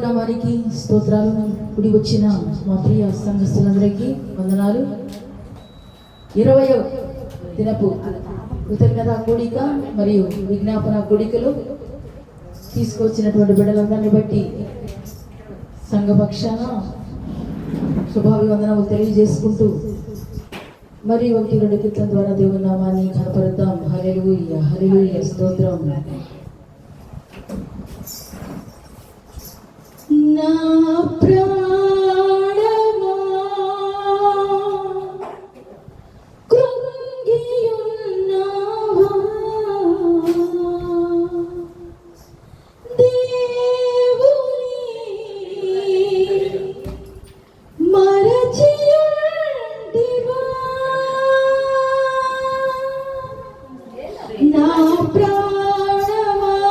నామానికి స్తోత్రాలు. కుడి వచ్చిన మా ప్రియ సంఘస్థులందరికీ వందనాలు. 20వ దినపు కృతజ్ఞత కూడిక మరియు విజ్ఞాపన కూడికలు తీసుకొచ్చినటువంటి బిడ్డలందరినీ బట్టి సంఘపక్షాన శుభాభివందనలు తెలియజేసుకుంటూ మరి 1-2 కీర్తన ద్వారా దేవుని నామాన్ని కనపరుద్దాం. హల్లెలూయా, హల్లెలూయా, స్తోత్రం. నా ప్రాణమా కృంగియున్నావా, దేవుని మరచియుంటివా. నా ప్రాణమా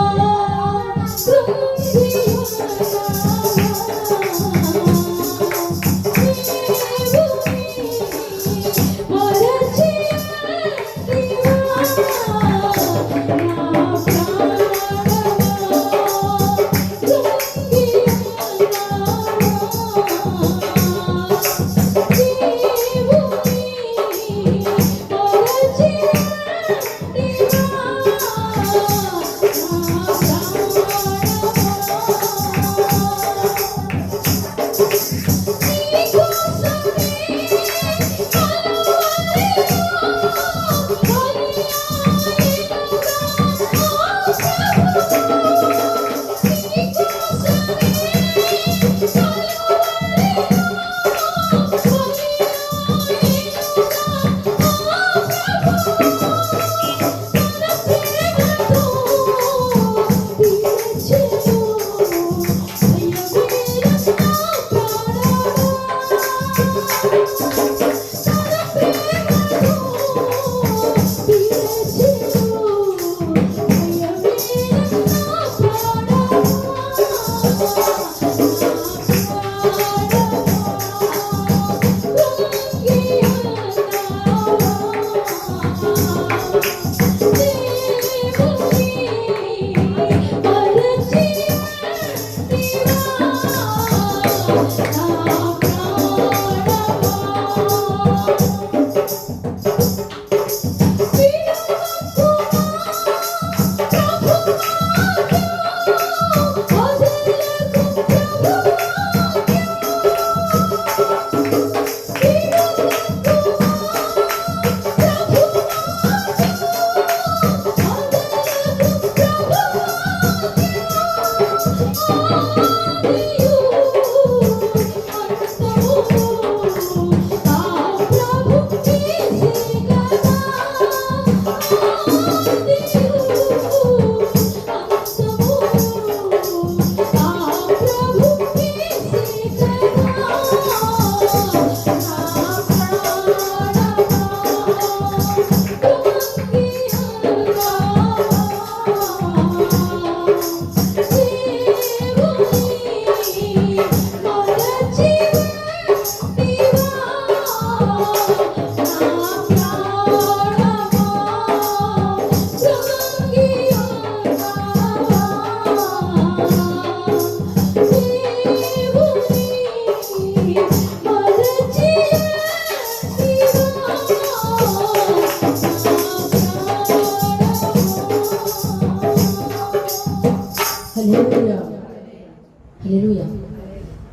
హల్లెలూయా.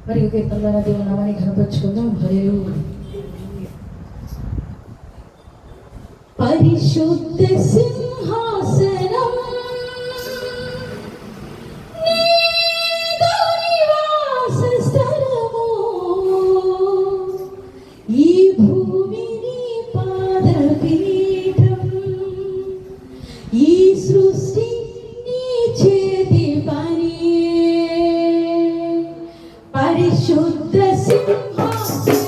మరి కీర్తనల దేవుని నామాన్ని ఘనపరచుకుందాం. హల్లెలూయా. పరిశుద్ధ సింహాసనం నీదు నివాస స్థలము, ఈ భూమి నీ పాదపీఠం, ఈ సృష్టి నీ చేతి పని. పరిశుద్ధ సింహాసనం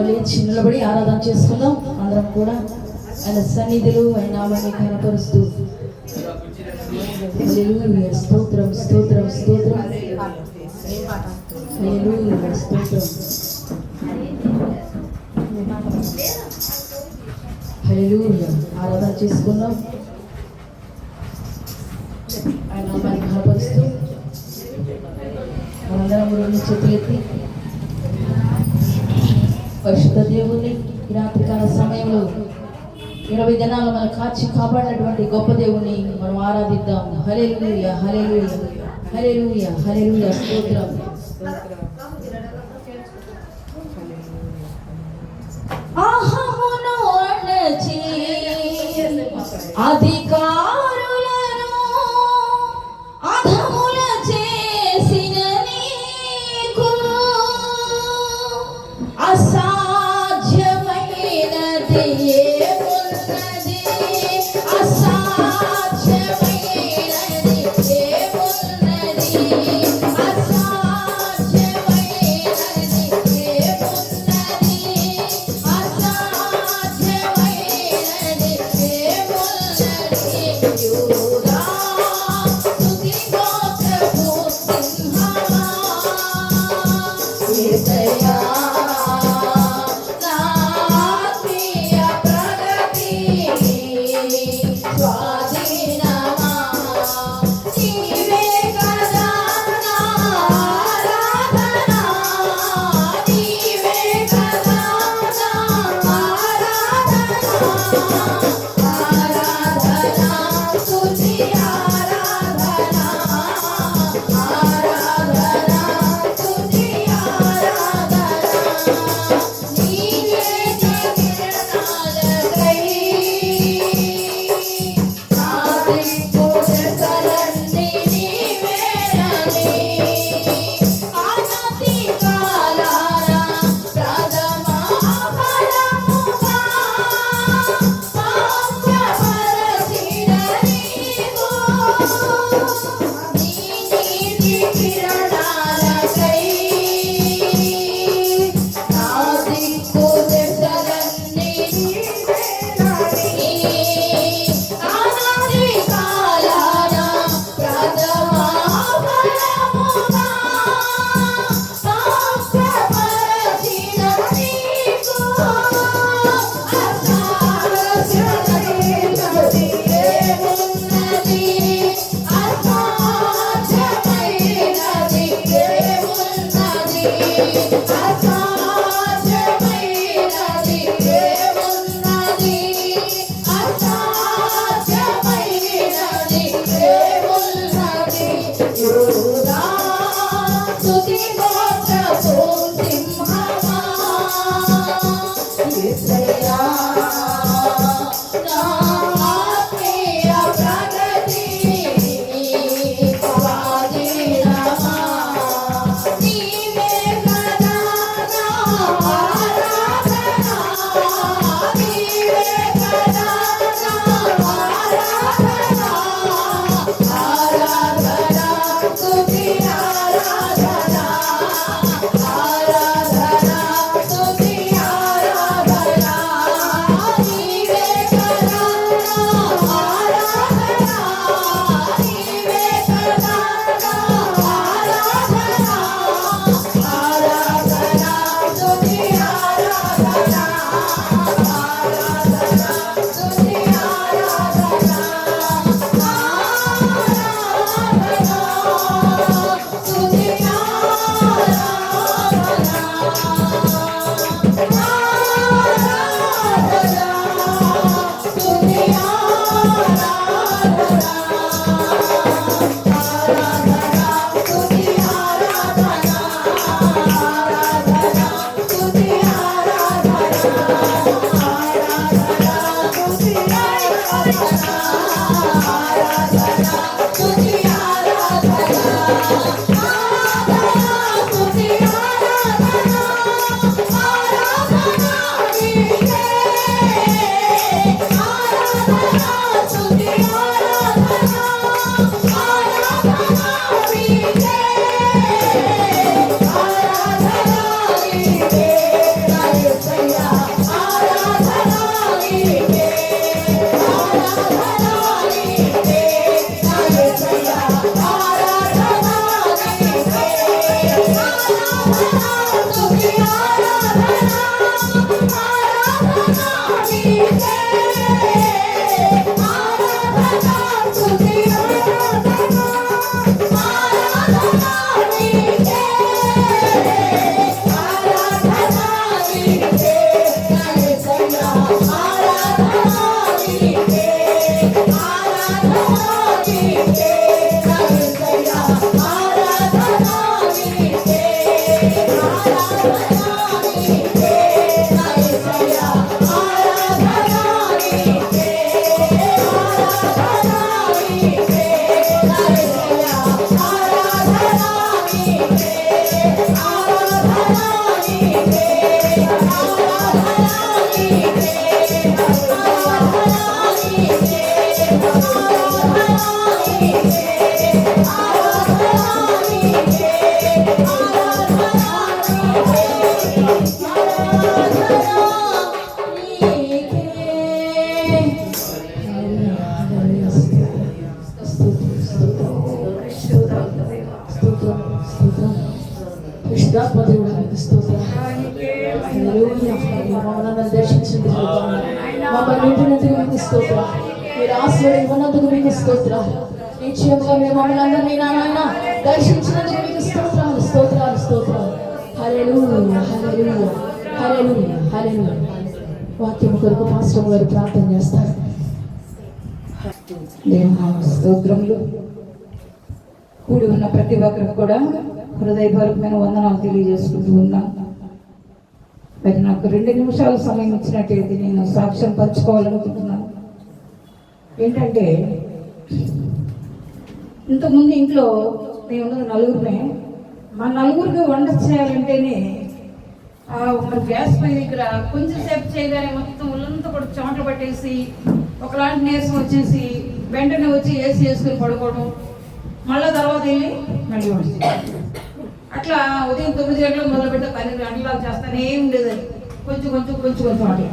లేచి నిలబడి ఆరాధన చేసుకుందాం అందరం కూడా. ఆయన సన్నిధులు ఆయన నామాన్ని కనపరుస్తూ హల్లెలూయా స్తోత్రం స్తోత్రం స్తోత్రం హల్లెలూయా స్తోత్రం హల్లెలూయా. ఆరాధన చేసుకుందాం ఆయన నామాన్ని కనపరుస్తూ మనందరం రెండు చేతులు ఎత్తి పరిశుద్ధ దేవుని ఈ రాత్రికాల సమయంలో 20 దినాలు మనం కాచి కాపాడినటువంటి గొప్ప దేవుని మనం ఆరాధిద్దాం. హల్లెలూయా హల్లెలూయా హల్లెలూయా హల్లెలూయా స్తోత్రం. అహమును అణచి అధికారులను అధముల చేసిన నీకు అసాధ్యమైనది ఏమున్నది? అసాధ్యమైనది ఏమున్నది? అసాధ్యమైనది ఏమున్నది? అసాధ్యమైనది ఏమున్నది? యూదా స్తుతి గోత్రపు సింహమా యేసయ్యా దర్శించండి మమ్మల్ని నింపినందుకు మీకు స్తోత్రం, మీరు ఆశీర్వదించినందుకు మీకు స్తోత్రం, నిశ్చయంగా మీరు మమ్మల్ని అందరినీ నాయన దర్శించినందుకు మీకు స్తోత్రాలు స్తోత్రాలు స్తోత్రాలు. హల్లెలూయా హల్లెలూయా హల్లెలూయా హల్లెలూయా. వాక్యం కొరకు పాస్టర్ గారు ప్రార్థన చేస్తారు. స్తోత్రములు. కూడి ఉన్న ప్రతి ఒక్కరికి కూడా హృదయపూర్వకమైన వందనాలు తెలియజేసుకుంటూ ఉన్నాం. మరి నాకు 2 నిమిషాలు సమయం ఇచ్చినట్టయితే నేను సాక్ష్యం పంచుకోవాలనుకుంటున్నాను. ఏంటంటే ఇంతకుముందు ఇంట్లో మేము ఉన్నది నలుగురిమే. మా నలుగురికి వంట చేయాలంటేనే మన గ్యాస్ పై దగ్గర కొంచెం సేపు చేయగానే మొత్తం ఒళ్ళంతా కూడా చెమటలు పట్టేసి ఒకలాంటి నీరసం వచ్చేసి వెంటనే వచ్చి ఏసీ వేసుకుని పడుకోవడం, మళ్ళీ తర్వాత వెళ్ళి మళ్ళీ వంట అట్లా ఉదయం 9 గంటలకు మొదలుపెట్టి 12 గంటలకు చేస్తానే ఉండేది. కొంచెం అట్లా.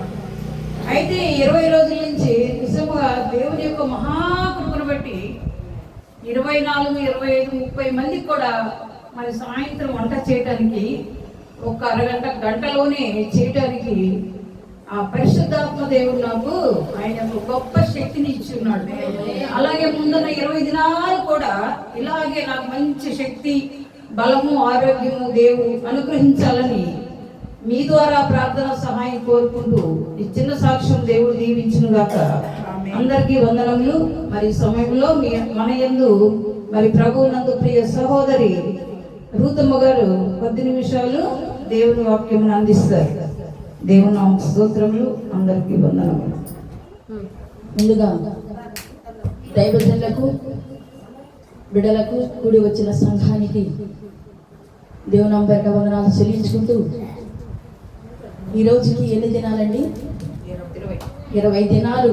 అయితే 20 రోజుల నుంచి నిజంగా దేవుని యొక్క మహాకృపను బట్టి 24, 25, 30 మందికి కూడా మరి సాయంత్రం వంట చేయడానికి ఒక అరగంట గంటలోనే చేయడానికి ఆ పరిశుద్ధాత్మ దేవుడు నాకు ఆయన గొప్ప శక్తిని ఇచ్చి ఉన్నాడు. అలాగే ముందున్న 20 దినాలు కూడా ఇలాగే నాకు మంచి శక్తి, బలము, ఆరోగ్యము దేవుడు అనుగ్రహించాలని మీ ద్వారా ప్రార్థన సహాయం కోరుకుంటూ ఈ చిన్న సాక్ష్యం దేవుడు దీవించును గాక. అందరికీ వందనములు. మరి సమయంలో మన యందు మరి ప్రభువునందు ప్రియ సహోదరి రూతమ్మ గారు 10 నిమిషాలు దేవుని వాక్యమును అందిస్తారు. దేవుని స్తోత్రములు. అందరికీ వందనములు. ముందుగా దైవజనులకు, బిడ్డలకు, కూడి వచ్చిన సంఘానికి దేవుని పేరిట వందనాలు చెల్లించుకుంటూ, ఈ రోజుకి ఎన్ని దినాలండి? 20 దినాలు.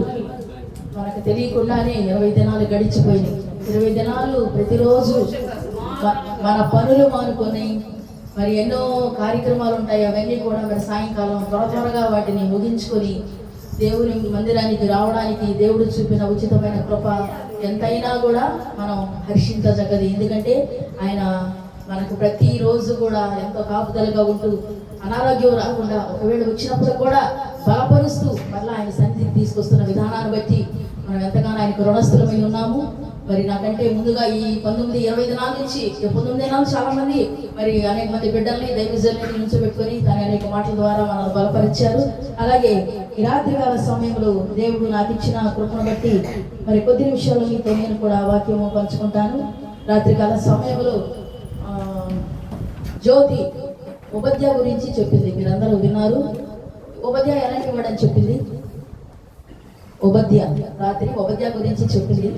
మనకు తెలియకుండానే 20 దినాలు గడిచిపోయినాయి. 20 దినాలు ప్రతిరోజు మన పనులు మానుకొని మరి ఎన్నో కార్యక్రమాలు ఉంటాయి. అవన్నీ కూడా మరి సాయంకాలం త్వరగా వాటిని ముగించుకొని దేవుని మందిరానికి రావడానికి దేవుడు చూపిన ఉచితమైన కృప ఎంతైనా కూడా మనం హర్షించదగ్గది. ఎందుకంటే ఆయన మనకు ప్రతిరోజు కూడా ఎంతో కాపుదలుగా ఉంటూ అనారోగ్యం రాకుండా ఒకవేళ వచ్చినప్పుడు కూడా బలపరుస్తూ మళ్ళీ ఆయన సన్నిధికి తీసుకొస్తున్న విధానాన్ని బట్టి మనం ఎంతగానో ఆయనకు రుణస్థులమై ఉన్నాము. మరి నాకంటే ముందుగా ఈ 19-20 దినాల నుంచి 19 దినాలు చాలా మంది మరి అనేక మంది బిడ్డల్ని దైవజనుల్ని నుంచోబెట్టుకొని తన అనేక మాటల ద్వారా మనల్ని బలపరిచారు. అలాగే ఈ రాత్రికాల సమయంలో దేవుడు నాకు ఇచ్చిన కృపను బట్టి మరి కొద్ది నిమిషాలు మీతో నేను కూడా వాక్యము పంచుకుంటాను. రాత్రికాల సమయంలో జ్యోతి ఉపధ్యాయ గురించి చెప్పింది. మీరందరూ విన్నారు. ఉపధ్యాయ ఎలాంటి వాడని చెప్పింది. రాత్రి ఉపధ్యాయ గురించి చెప్పింది.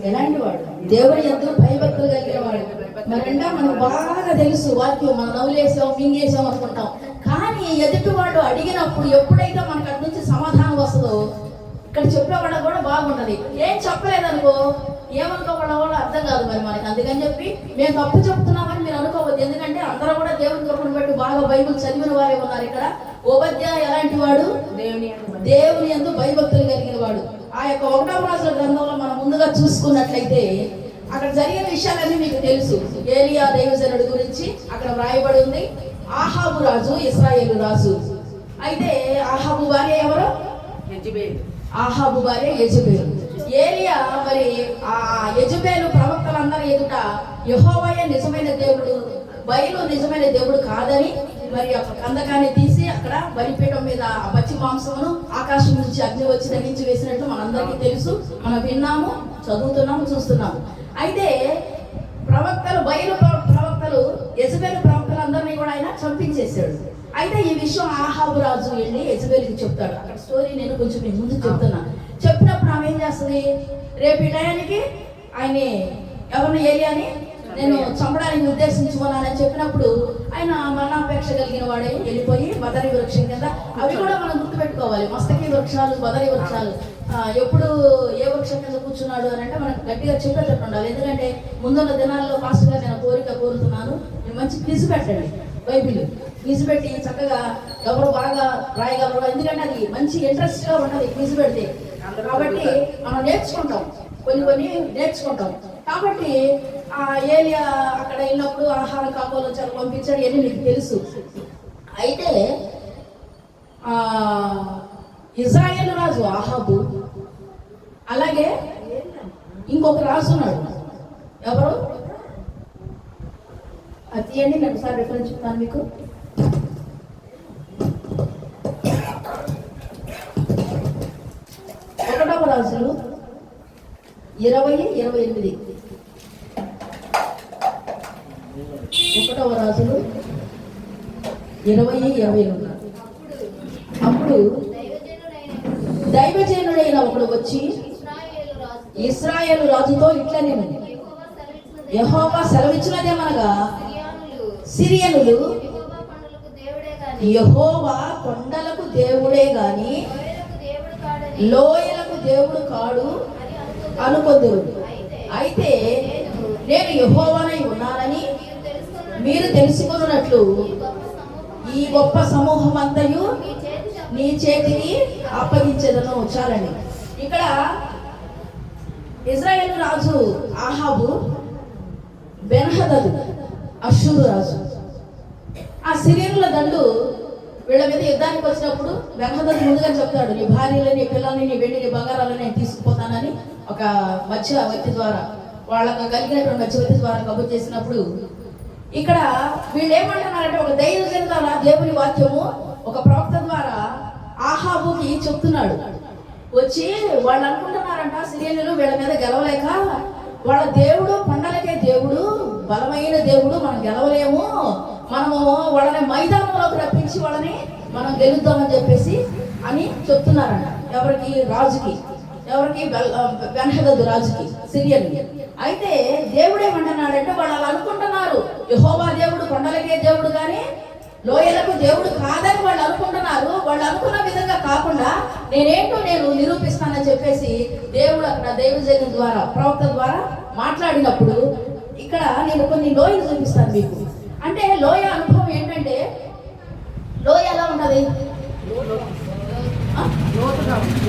ఎలాంటి వాడు? దేవుని ఎంతో భయభక్తులు కలిగిన వాడు. మరంటే మనకు బాగా తెలుసు వాక్యం, మనం నవ్వులేసాం, మింగేసాం అనుకుంటాం. కానీ ఎదుటివాడు అడిగినప్పుడు ఎప్పుడైతే మనకు అటు నుంచి సమాధానం వస్తుందో, ఇక్కడ చెప్పేవాడు కూడా బాగుంటది. ఏం చెప్పలేదనుకో ఏమనుకోవడం కూడా అర్థం కాదు మరి మనకి. అందుకని చెప్పి మేము తప్పు చెప్తున్నామని మీరు అనుకోవద్దు. ఎందుకంటే అందరూ కూడా దేవుని కృపను బట్టి బాగా బైబిల్ చదివిన వారే ఉన్నారు ఇక్కడ. ఉపధ్యాయ ఎలాంటి వాడు? దేవుని యందు భయభక్తులు కలిగిన వాడు. ఆ యొక్క 1వ రాజుల గ్రంథంలో మనం ముందుగా చూసుకున్నట్లయితే అక్కడ జరిగిన విషయాలన్నీ మీకు తెలుసు. ఏలియా దైవజనుడి గురించి అక్కడ వ్రాయబడి ఉంది. ఆహాబు రాజు, ఇశ్రాయేలు రాజు. అయితే ఆహాబు భార్య ఎవరు? ఆహాబు భార్య యెజెబెలు. ఏలియా మరి ఆ యెజెబెలు ప్రవక్తలందరి ఎదుట యెహోవాయే నిజమైన దేవుడు, బయలు నిజమైన దేవుడు కాదని మరి ఒక కందకాన్ని తీసి అక్కడ బలిపీఠం మీద ఆ పచ్చి మాంసమును ఆకాశం నుంచి అగ్ని వచ్చి దహించి వేసినట్లు మనందరికీ తెలుసు. మనం విన్నాము, చదువుతున్నాము, చూస్తున్నాము. అయితే ప్రవక్తలు, బయలు ప్రవక్తలు, యెజెబెలు ప్రవక్తలందరినీ కూడా ఆయన చంపించేశాడు. అయితే ఈ విషయం ఆహాబు రాజు వెళ్ళి యెజెబెలుకి చెప్తాడు. అక్కడ స్టోరీ నేను కొంచెం మీ ముందు చెప్తున్నా. చెప్పినప్పుడు ఆమె ఏం చేస్తుంది? రేపు ఈ టయానికి ఆయన ఎవరిని, ఏలియాని నేను చంపడానికి ఉద్దేశించుకున్నానని చెప్పినప్పుడు ఆయన మరణాపేక్ష కలిగిన వాడే వెళ్ళిపోయి బదరి వృక్షం కింద, అవి కూడా మనం గుర్తుపెట్టుకోవాలి. మస్తకి వృక్షాలు, బదరి వృక్షాలు, ఎప్పుడు ఏ వృక్షం కింద కూర్చున్నాడు అని అంటే మనకు గట్టిగా చెప్పేటట్టు ఉండాలి. ఎందుకంటే ముందున్న దినాల్లో ఫాస్ట్గా నేను కోరుతున్నాను, మీరు మంచి క్విజ్ పెట్టండి, బైబిల్ క్విజ్ పెట్టి చక్కగా ఎవరు బాగా రాయగలరు. ఎందుకంటే అది మంచి ఇంట్రెస్ట్గా ఉంటుంది క్విజ్ పెడితే. కాబట్టి మనం నేర్చుకుంటాం, కొన్ని నేర్చుకుంటాం. కాబట్టి ఆ ఏలియా అక్కడ వెళ్ళినప్పుడు ఆహారం కాపోలు చాలా పంపించాడు, ఇవన్నీ మీకు తెలుసు. అయితే ఇశ్రాయేలు రాజు ఆహాబు, అలాగే ఇంకొక రాజు ఉన్నాడు. ఎవరు? అది తీయండి, నేను ఒకసారి రిఫరెన్స్ చెప్తాను మీకు. ఒకటవ రాజులు 20:28. ఒకటవ రాజులు 20:28. అప్పుడు దైవజనుడైన ఒకడు వచ్చి ఇశ్రాయేలు రాజుతో ఇట్లా, నేను యెహోవా సెలవిచ్చినదేమనగా, సిరియనులు యెహోవా కొండలకు దేవుడే గాని లోయలకు దేవుడు కాడు అనుకొందురు. అయితే నేను యెహోవానై ఉన్నానని మీరు తెలుసుకున్నట్లు ఈ గొప్ప సమూహం అంతయు నీ చేతికి అప్పగించేదను. చాలండి. ఇక్కడ ఇశ్రాయేలు రాజు ఆహాబు, బెన్హదదు అష్షూరు రాజు, ఆ సిరియనుల దండు వీళ్ళ మీద యుద్ధానికి వచ్చినప్పుడు బెన్హదదు ముందుగా చెప్తాడు, నీ భార్యలు, నీ పిల్లల్ని, నీ వెండి, నీ బంగారాలను నేను తీసుకుపోతానని ఒక మధ్యవర్తి ద్వారా, వాళ్ళకు కలిగినటువంటి మధ్యవర్తి ద్వారా కబురు చేసినప్పుడు ఇక్కడ వీళ్ళు ఏమంటున్నారంటే, ఒక దైవజనుడు ద్వారా దేవుని వాక్యము ఒక ప్రవక్త ద్వారా ఆహాబుకి చెప్తున్నాడు. వచ్చి వాళ్ళు అనుకుంటున్నారంట, సిరియనులు వీళ్ళ మీద గెలవలేక, వాళ్ళ దేవుడు కొండలకే దేవుడు, బలమైన దేవుడు, మనం గెలవలేము, మనము వాళ్ళని మైదానంలోకి రప్పించి వాళ్ళని మనం గెలుద్దామని చెప్పేసి అని చెప్తున్నారంట. ఎవరికి? రాజుకి. ఎవరికి? బెన్హదదు రాజుకి, సిరియన్. అయితే దేవుడు ఏమంటున్నాడంటే, వాళ్ళు అలా అనుకుంటున్నారు, యెహోవా దేవుడు కొండలకే దేవుడు కానీ లోయలకు దేవుడు కాదని వాళ్ళు అనుకుంటున్నారు. వాళ్ళు అనుకున్న విధంగా కాకుండా నేనేంటో నేను నిరూపిస్తానని చెప్పేసి దేవుడు అక్కడ దైవజనుడి ద్వారా, ప్రవక్త ద్వారా మాట్లాడినప్పుడు ఇక్కడ నేను కొన్ని లోయలు చూపిస్తాను మీకు. అంటే లోయ అనుభవం ఏంటంటే, లోయ ఎలా ఉంటుంది?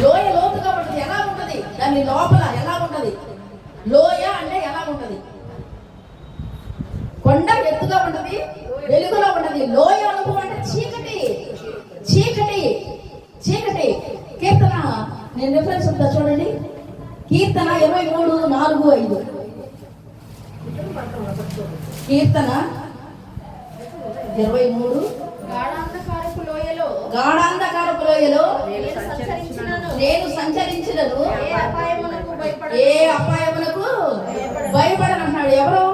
లోయ లోతుగా ఉంటుంది. ఎలా ఉంటుంది? దాని లోపల ఎలా ఉంటుంది? లోయ అంటే ఎలా ఉంటుంది? కొండ ఎత్తుగా ఉంటుంది, వెలుగులో ఉంటుంది. లోయ అనుభవం అంటే చీకటి, చీకటి, చీకటి. కీర్తన, నేను రిఫరెన్స్ చెప్తా చూడండి. కీర్తన 23:4-5. కీర్తన 23. గాఢాంధకారపు లోయలో నేను సంచరించినను ఏ అపాయమునకు భయపడనంటున్నాడు. ఎవరు?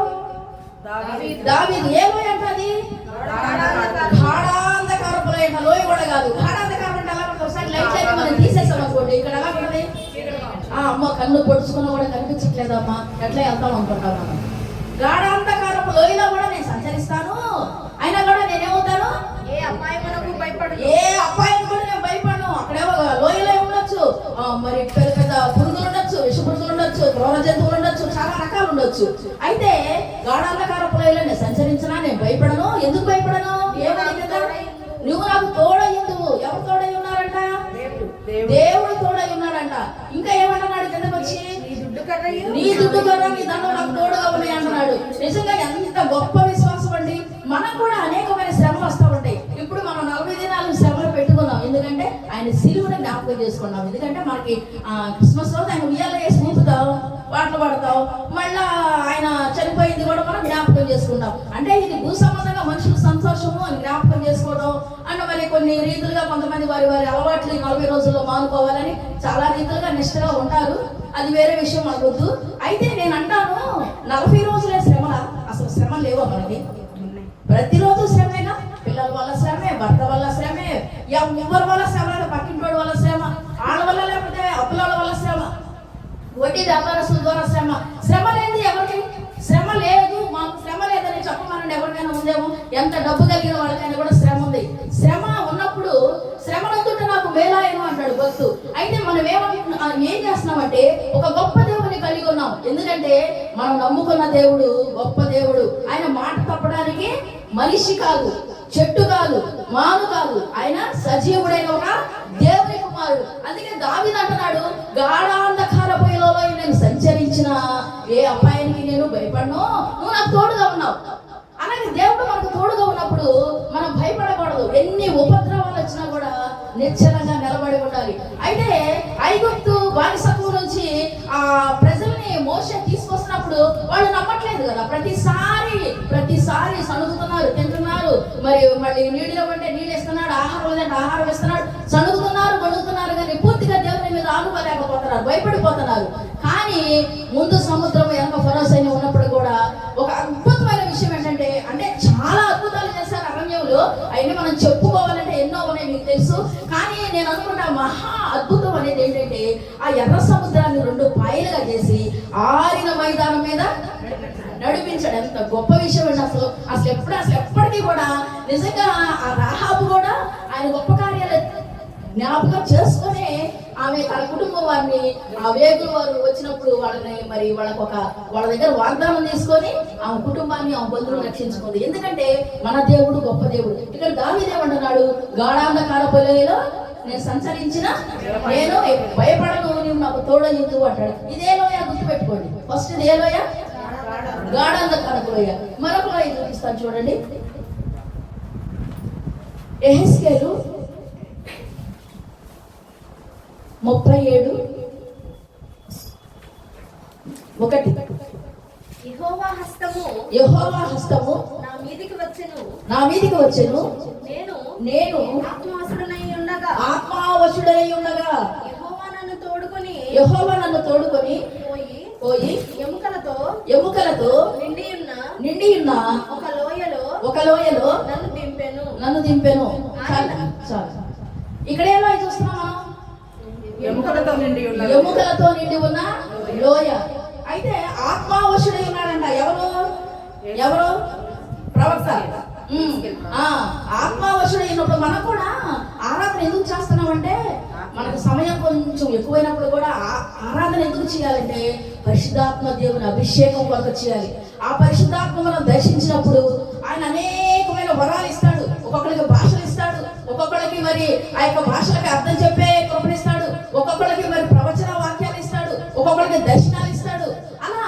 దావీదు. ఏ లోయ అంటది? గాఢాంధకారపు లోయ. లోయ కూడా కాదు, గాఢాంధకారం అంటే ఎలా ఉంటుంది? ఒకసారి లైట్ అయితే మనం తీసేసాం అనుకోండి, ఇక్కడ ఎలా ఉంటుంది? అమ్మ కన్ను పొడుచుకున్నా కూడా కనిపించట్లేదమ్మా, ఎట్లా వెళ్తాం అనుకుంటాం మనం. గాఢాంధకారపు లోయలో కూడా నేను సంచరిస్తాను, అయినా కూడా నేనేమవుతాను? ఏ అపాయమునకు భయపడను. ఏ అపాయం కూడా నేను భయపడను. అక్కడేమో లోయలో ఉండొచ్చు, మరి పెద్ద పెద్ద పురుగులు ఉండొచ్చు, విష పురుగులు ఉండొచ్చు, క్రూర జంతువులు ఉండొచ్చు, చాలా రకాలు ఉండొచ్చు. అయితే గాఢాంధకారపు లోయలో నేను సంచరించినా నేను భయపడను. ఎందుకు భయపడను? ఏమని కదా, నువ్వు నాకు తోడయ్యుందువు. ఎవరు తోడై ఉన్నారంట? దేవుడు తోడై ఉన్నాడంట. ఇంకా ఏమంటున్నాడు కిందకు వచ్చి? కర్రయు నీ దుడ్డుకర్ర నీ దండం నాకు తోడుగా ఉన్నాయి అంటున్నాడు. నిజంగా ఎంత గొప్ప విశ్వాసం అండి. మనకు కూడా అనేకమైన శ్రమలు వస్తూ ఉంటాయి. ఇప్పుడు మనం 40 దినాలు శ్రమలు పెట్టుకున్నాం, ఎందుకంటే ఆయన సిలువను జ్ఞాపకం చేసుకున్నాం. ఎందుకంటే మనకి క్రిస్మస్ రోజు ఆయన ఉయ్యాల వేసి ఊపుతాం, పాటలు పాడతాం, మళ్ళా ఆయన చనిపోయింది కూడా మనం జ్ఞాపకం చేసుకుంటాం. అంటే ఇది భూ సంబంధంగా మనుషులు సంతోషము అని జ్ఞాపకం చేసుకోవడం అంటే మరి కొన్ని రీతులుగా కొంతమంది వారి వారి అలవాట్లు 40 రోజుల్లో మానుకోవాలని చాలా రీతులుగా నిష్ఠగా ఉంటారు. అది వేరే విషయం మనకొద్దు. అయితే నేను అంటాను, 40 రోజులే శ్రమ, అసలు శ్రమ లేవా మనకి? ప్రతిరోజు శ్రమేనా? పిల్లల వల్ల శ్రమే, భర్త వల్ల శ్రమే, ఎవరి వల్ల శ్రమ, పక్కింటోడి వల్ల శ్రమ, ఆడ వల్ల లేకపోతే అప్పుల వల్ల శ్రమ, వడ్డీ వ్యాపారస్తుల ద్వారా శ్రమ. శ్రమ లేని ఎవరికి? శ్రమ లేదు, మాకు శ్రమ లేదని చెప్పమనండి ఎవరికైనా ఉందేమో. ఎంత డబ్బు కలిగిన వాళ్ళకైనా కూడా శ్రమ ఉంది. శ్రమ ఉన్నప్పుడు శ్రమనందుంటే నాకు మేలాయను అంటాడు భక్తు. అయితే మనం ఏం చేస్తున్నామంటే ఒక గొప్ప దేవుని కలిగి ఉన్నాం. ఎందుకంటే మనం నమ్ముకున్న దేవుడు గొప్ప దేవుడు. ఆయన మాట తప్పడానికి మనిషి కాదు, చెట్టు కాదు, మాను కాదు, ఆయన సజీవుడైన ఒక దేవుని కుమారుడు. అందుకే దావీదు అంటున్నాడు, గాఢాంధకార పొయ్యిలో నేను సంచరించిన ఏ అపాయానికి నేను భయపడను, నువ్వు నాకు తోడుగా ఉన్నావు. అలాగే దేవుడు మనకు తోడుగా ఉన్నప్పుడు మనం భయపడకూడదు. ఎన్ని ఉపద్రవాలు వచ్చినా కూడా నిశ్చలంగా నిలబడి ఉండాలి. అయితే ఐగుప్తు బానిసత్వం నుంచి ఆ ప్రజల్ని మోషే తీసుకొస్తున్నప్పుడు వాళ్ళు నమ్మట్లేదు కదా. ప్రతిసారి సణుగుతున్నారు, తింటున్నారు, మరి మళ్ళీ నీళ్ళు అంటే నీళ్ళు ఇస్తున్నాడు, ఆహారం లేదంటే ఆహారం ఇస్తున్నాడు, సణుగుతున్నారు, గొడుగుతున్నారు, కానీ పూర్తిగా దేవుని మీద ఆనుకోలేకపోతున్నారు, భయపడిపోతున్నారు. కానీ ముందు సముద్రం వెనక ఫరో సైన్యం ఉన్నప్పుడు కూడా ఒక అద్భుతమైన విషయం ఏంటంటే, అంటే చాలా అద్భుతాలు చేశారు అరణ్యంలో. అవన్నీ మనం చెప్పుకోవాలంటే ఎన్నో ఉన్నాయి, మీకు తెలుసు. కానీ నేను అనుకుంటా మహా అద్భుతం అనేది ఏంటంటే, ఆ ఎర్ర సముద్రాన్ని 2 పాయలుగా చేసి ఆరిన మైదానం మీద నడిపించాడు. ఎంత గొప్ప విషయం అండి. అసలు ఎప్పటికీ కూడా నిజంగా ఆ రాహాబు కూడా ఆయన గొప్ప కార్యాలు జ్ఞాపకం చేసుకునే ఆమె తన కుటుంబం వారిని ఆ వేగులు వారు వచ్చినప్పుడు వాళ్ళని మరి వాళ్ళ దగ్గర వాగ్దానం తీసుకొని ఆమె కుటుంబాన్ని, ఆమె బంధువులు రక్షించుకుంది. ఎందుకంటే మన దేవుడు గొప్ప దేవుడు. ఇక్కడ దావీదు ఏమంటున్నాడు, గాఢాంధకార పొయ్యిలో నేను సంచరించిన నేను భయపడను, నువ్వు నాకు తోడయ్యదు అంటాడు. ఇదే లోయ గుర్తుపెట్టుకోండి. ఫస్ట్ ఇది ఏ లోయ? గాఢాంధకార లోయ. మరొక లోయ చూపిస్తాను చూడండి. యెహెజ్కేలు 37:1. యెహోవా హస్తము నా మీదికి వచ్చెను. నేను ఆత్మవశుడై ఉండగా యెహోవా నన్ను తోడుకొని పోయి ఎముకలతో నిండి ఉన్న ఒక లోయలో నన్ను దింపెను. చాలు. ఇక్కడ ఏలో చూస్తున్నాం మనం, ఎముకలతో నిండి ఉన్న లోయ. అయితే ఆత్మావశుడై ఉన్నాడంట. ఎవరు? ప్రవక్త. ఆత్మావశుడై ఉన్నప్పుడు మనం కూడా ఆరాధన ఎందుకు చేస్తున్నామంటే, మనకు సమయం కొంచెం ఎక్కువైనప్పుడు కూడా ఆరాధన ఎందుకు చేయాలంటే పరిశుద్ధాత్మ దేవుని అభిషేకం కొరకు చేయాలి. ఆ పరిశుద్ధాత్మ మనం దర్శించినప్పుడు ఆయన అనేకమైన వరాలు ఇస్తాడు. ఒక్కొక్కరికి భాషలు ఇస్తాడు, ఒక్కొక్కరికి మరి ఆ యొక్క భాషలకి అర్థం చెప్పే కృపనిస్తాడు, ఒక్కొక్కరికి మరి ప్రవచన వాక్యాలు ఇస్తాడు, ఒక్కొక్కరికి దర్శనాలు ఇస్తాడు. అలా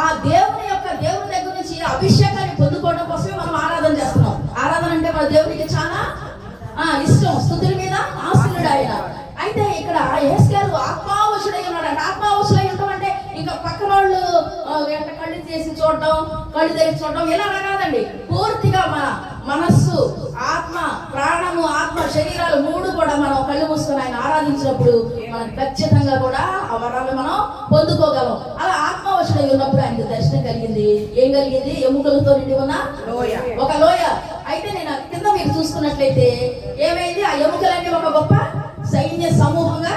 ఆ దేవుని దగ్గర నుంచి అభిషేకాన్ని పొందుకోవడం కోసమే మనం ఆరాధన చేస్తున్నాం. ఆరాధన అంటే మన దేవునికి చాలా ఇష్టం. స్తుతుల మీద ఆశీనుడు ఆయన. అయితే ఇక్కడ యెహెజ్కేలు ఆత్మావశుడై ఉన్నాడు. ఆత్మావశుడై ఉండడం అంటే ఇంకా పక్కన వాళ్ళు కళ్ళు తెరిచి చూడడం ఇలా కాదండి. పూర్తిగా మన మనస్సు, ఆత్మ, ప్రాణము, శరీరాలు 3 కూడా మనం కళ్ళు మూసుకొని ఆయన ఆరాధించినప్పుడు మనం ఖచ్చితంగా కూడా ఆ వరాలను మనం పొందుకోగలం. అలా ఆత్మవశుడై ఉన్నప్పుడు ఆయనకు దర్శనం కలిగింది. ఏం కలిగింది? ఎముకలతో నిండి ఉన్న ఒక లోయ. అయితే నేను కింద మీరు చూసుకున్నట్లయితే ఏమైంది? ఆ ఎముకలన్నీ ఒక గొప్ప సైన్య సమూహంగా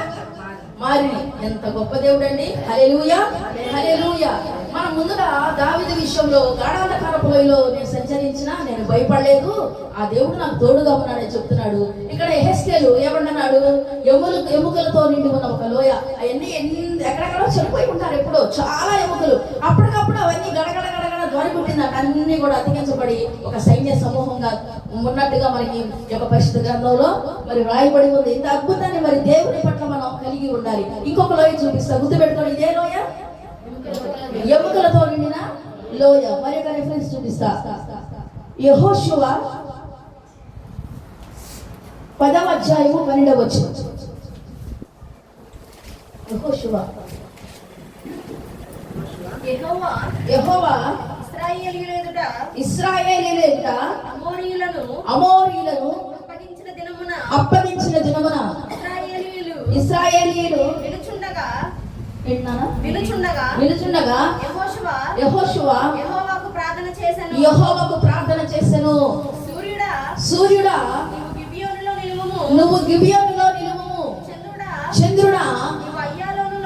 మారినాయి. ఎంత గొప్ప దేవుడు అండి. హల్లెలూయా, హల్లెలూయా. మనం ముందుగా దావీదు విషయంలో గాఢాంధకార లోయలో నేను సంచరించినా నేను భయపడలేదు, ఆ దేవుడు నాకు తోడుగా ఉన్నాడని చెప్తున్నాడు. ఇక్కడ యెహెజ్కేలు ఏమంటున్నాడు? ఎముకలతో నిండి ఉన్న ఒక లోయ. అవన్నీ ఎక్కడెక్కడో చనిపోయి ఉంటారు ఎప్పుడో, చాలా ఎముకలు. అప్పటికప్పుడు అవన్నీ గడగడ ధ్వని పుట్టిందట. అన్ని కూడా అతికించబడి ఒక సైన్య సమూహంగా ఉన్నట్టుగా మనకి యొక్క పరిశుద్ధ గ్రంథంలో మరి రాయబడి ఉంది. ఇంత అద్భుతాన్ని మరి దేవుని పట్ల మనం కలిగి ఉండాలి. ఇంకొక లోయ చూపిస్తా, గుర్తుపెట్టుకోండి. ఇదే లోయ ఎముకలతో నిండిన లోయ. మరి ఒక రిఫరెన్స్ చూపిస్తా. యెహోషువ 10వ అధ్యాయము 12వ వచనం. యెహోషువ యెహోవా ఇశ్రాయేలీయుల ఎదుట అమోరీయులను అప్పగించిన దినమున ఇశ్రాయేలీయులు వినుచుండగా యెహోషువ యెహోవాకు ప్రార్థన చేసెను. సూర్యుడా నువ్వు గిబియోనులో నిలువుము, చంద్రుడా అయ్యాలోను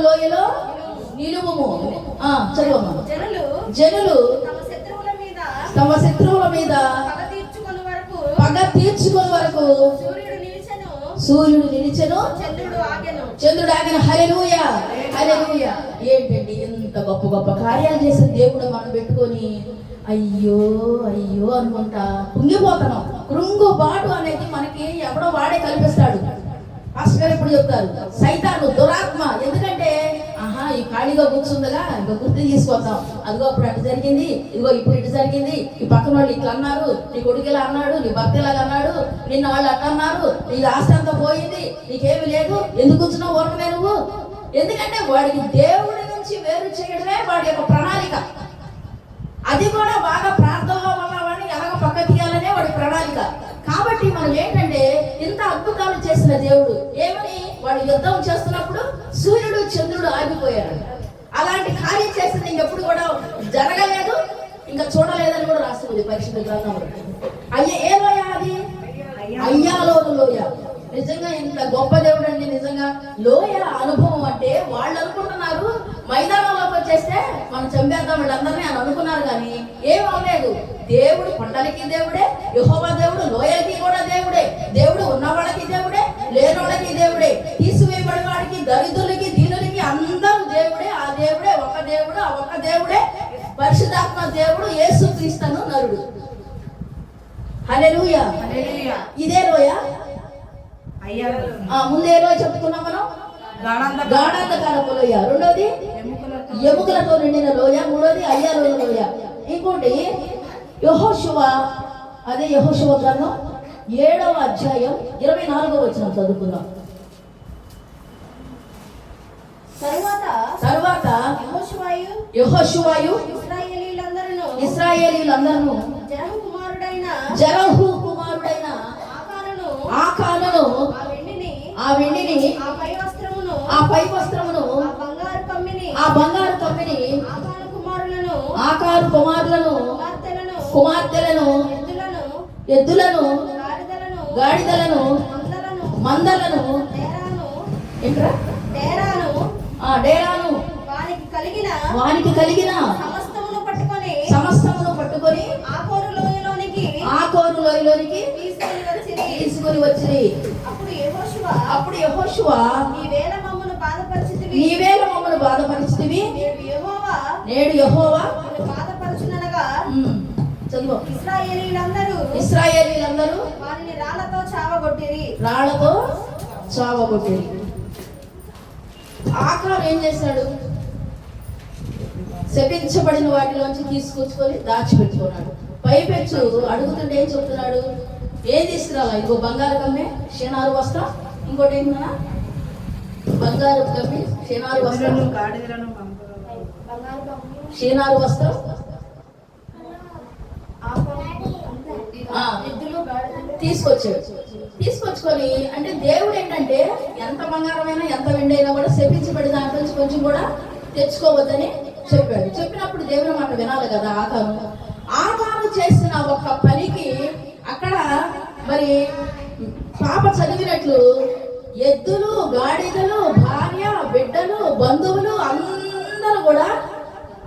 లోయలో నిలువుము. చదువమ్మా. జనులు తమ శత్రువుల మీద పగ తీర్చుకొని వరకు సూర్యుడు నిలిచెను, చంద్రుడు ఆగెను. హల్లెలూయా హల్లెలూయా. ఏంటండి ఎంత గొప్ప గొప్ప కార్యాలు చేసిన దేవుడు మనం పెట్టుకొని అయ్యో అయ్యో అనుకుంటా కుంగిపోతున్నాం. కృంగుబాటు అనేది మనకి ఎవడో వాడే కల్పిస్తాడు. పాస్టర్ గారు ఇప్పుడు చెప్తారు, సైతాను, దురాత్మ. ఎందుకంటే ఈ ఖాళీగా కూర్చుందిగా ఇంకా గుర్తు తీసుకొద్దాం. అదిగో అప్పుడు అటు జరిగింది, ఇదిగో ఇప్పుడు ఇటు జరిగింది, ఈ పక్కన వాళ్ళు ఇట్లా అన్నారు, నీ కొడుకు ఇలా అన్నాడు, నీ భర్త ఇలాగ అన్నాడు, నిన్న వాళ్ళు అట్లా అన్నారు, నీ ఆస్తి అంతా పోయింది, నీకేమి లేదు, ఎందుకు కూర్చున్నావు ఊరకనే నువ్వు. ఎందుకంటే వాడికి దేవుడి నుంచి వేరు చేయడమే వాడి యొక్క ప్రణాళిక. అది కూడా బాగా ప్రార్థనలో ఉన్న వాడిని ఎలాగ పక్క తీయాలనే వాడి ప్రణాళిక. కాబట్టి మనం ఏంటంటే ఇంత అద్భుతాలు చేసిన దేవుడు ఏమని వాడు యుద్ధం చేస్తున్నప్పుడు సూర్యుడు చంద్రుడు ఆగిపోయాడు. అలాంటి కార్యం చేసింది ఇంకెప్పుడు కూడా జరగలేదు, ఇంకా చూడలేదని కూడా రాస్తుంది పరిశుద్ధ గ్రంథంలో. ఏ లోయ అది? అయ్యాలోను లోయ. నిజంగా ఇంత గొప్ప దేవుడు అండి. నిజంగా లోయ అనుభవం అంటే వాళ్ళు అనుకుంటున్నారు మైదానంలోకి వచ్చేస్తే మనం చంపేద్దాం వీళ్ళందరినీ అని అనుకున్నారు, కానీ ఏం అవ్వలేదు. దేవుడు కొండలకి దేవుడే, యెహోవా దేవుడు లోయలకి కూడా దేవుడే. దేవుడు ఉన్నవాళ్ళకి దేవుడే, లేనోళ్ళకి దేవుడే, తీసివేయబడి వాడికి, దరిద్రులకి, దీనులకి అందరూ దేవుడే. ఆ దేవుడే ఒక దేవుడు, ఆ ఒక్క దేవుడే పరిశుద్ధాత్మ దేవుడు, యేసుక్రీస్తును నరుడు. హల్లెలూయా. ఇదే లోయ. ముందే లోయ చెప్పుకున్నాం మనం, గాఢాంధకారపు లోయ. రెండోది ఎముకలతో నిండిన లోయ. మూడోది అయ్యాలోను లోయ. ఇంకోటి యెహోషువ, అదే యెహోషువ గ్రంథం 7వ అధ్యాయం 24వ వచనం చదువుకుందాం. తరువాత యెహోషువయు ఇశ్రాయేలీయులందరూ జరహు కుమారుడైన ఆకానును, ఆ వెండిని, ఆ పై వస్త్రమును, ఆ బంగారు కమ్మిని, ఆకారు కుమారులను, కుమార్తెలను, ఎద్దులను, గాడిదలను, మందలను, డేరాను వానికి కలిగిన సమస్తమును పట్టుకొని ఆకోరు లోయలోనికి తీసుకొని వచ్చి. అప్పుడు యెహోషువ నీవేళ మమ్మను బాధపరిచితివి, నేడు యెహోవా చదువు. ఇశ్రాయేలీయులందరూ రాళ్లతో చావగొట్టిరి. ఆకారు ఏం చేశాడు? శపించబడిన వాటిలోంచి తీసుకొచ్చుకొని దాచిపెట్టుకున్నాడు. పైపెచ్చు అడుగుతుంటే ఏం చెప్తున్నాడు? ఏం తీసుకురాలా? ఇదిగో బంగారు కమ్మె, షేనారు వస్త్రం, ఇంకోటి ఏంటన్నా బంగారు కమ్మె, షేనారు వస్త్రం, షేనారు వస్త్రం, తీసుకొచ్చుకొని అంటే దేవుడు ఏంటంటే ఎంత బంగారమైనా ఎంత వెండైనా కూడా శపించబడి దాంట్లో నుంచి కొంచెం కూడా తెచ్చుకోవద్దని చెప్పాడు. చెప్పినప్పుడు దేవుని మాట వినాలి కదా. ఆకాను చేసిన ఒక పనికి అక్కడ మరి పాప చదివినట్లు ఎద్దులు, గాడిదలు, భార్య, బిడ్డలు, బంధువులు అందరూ కూడా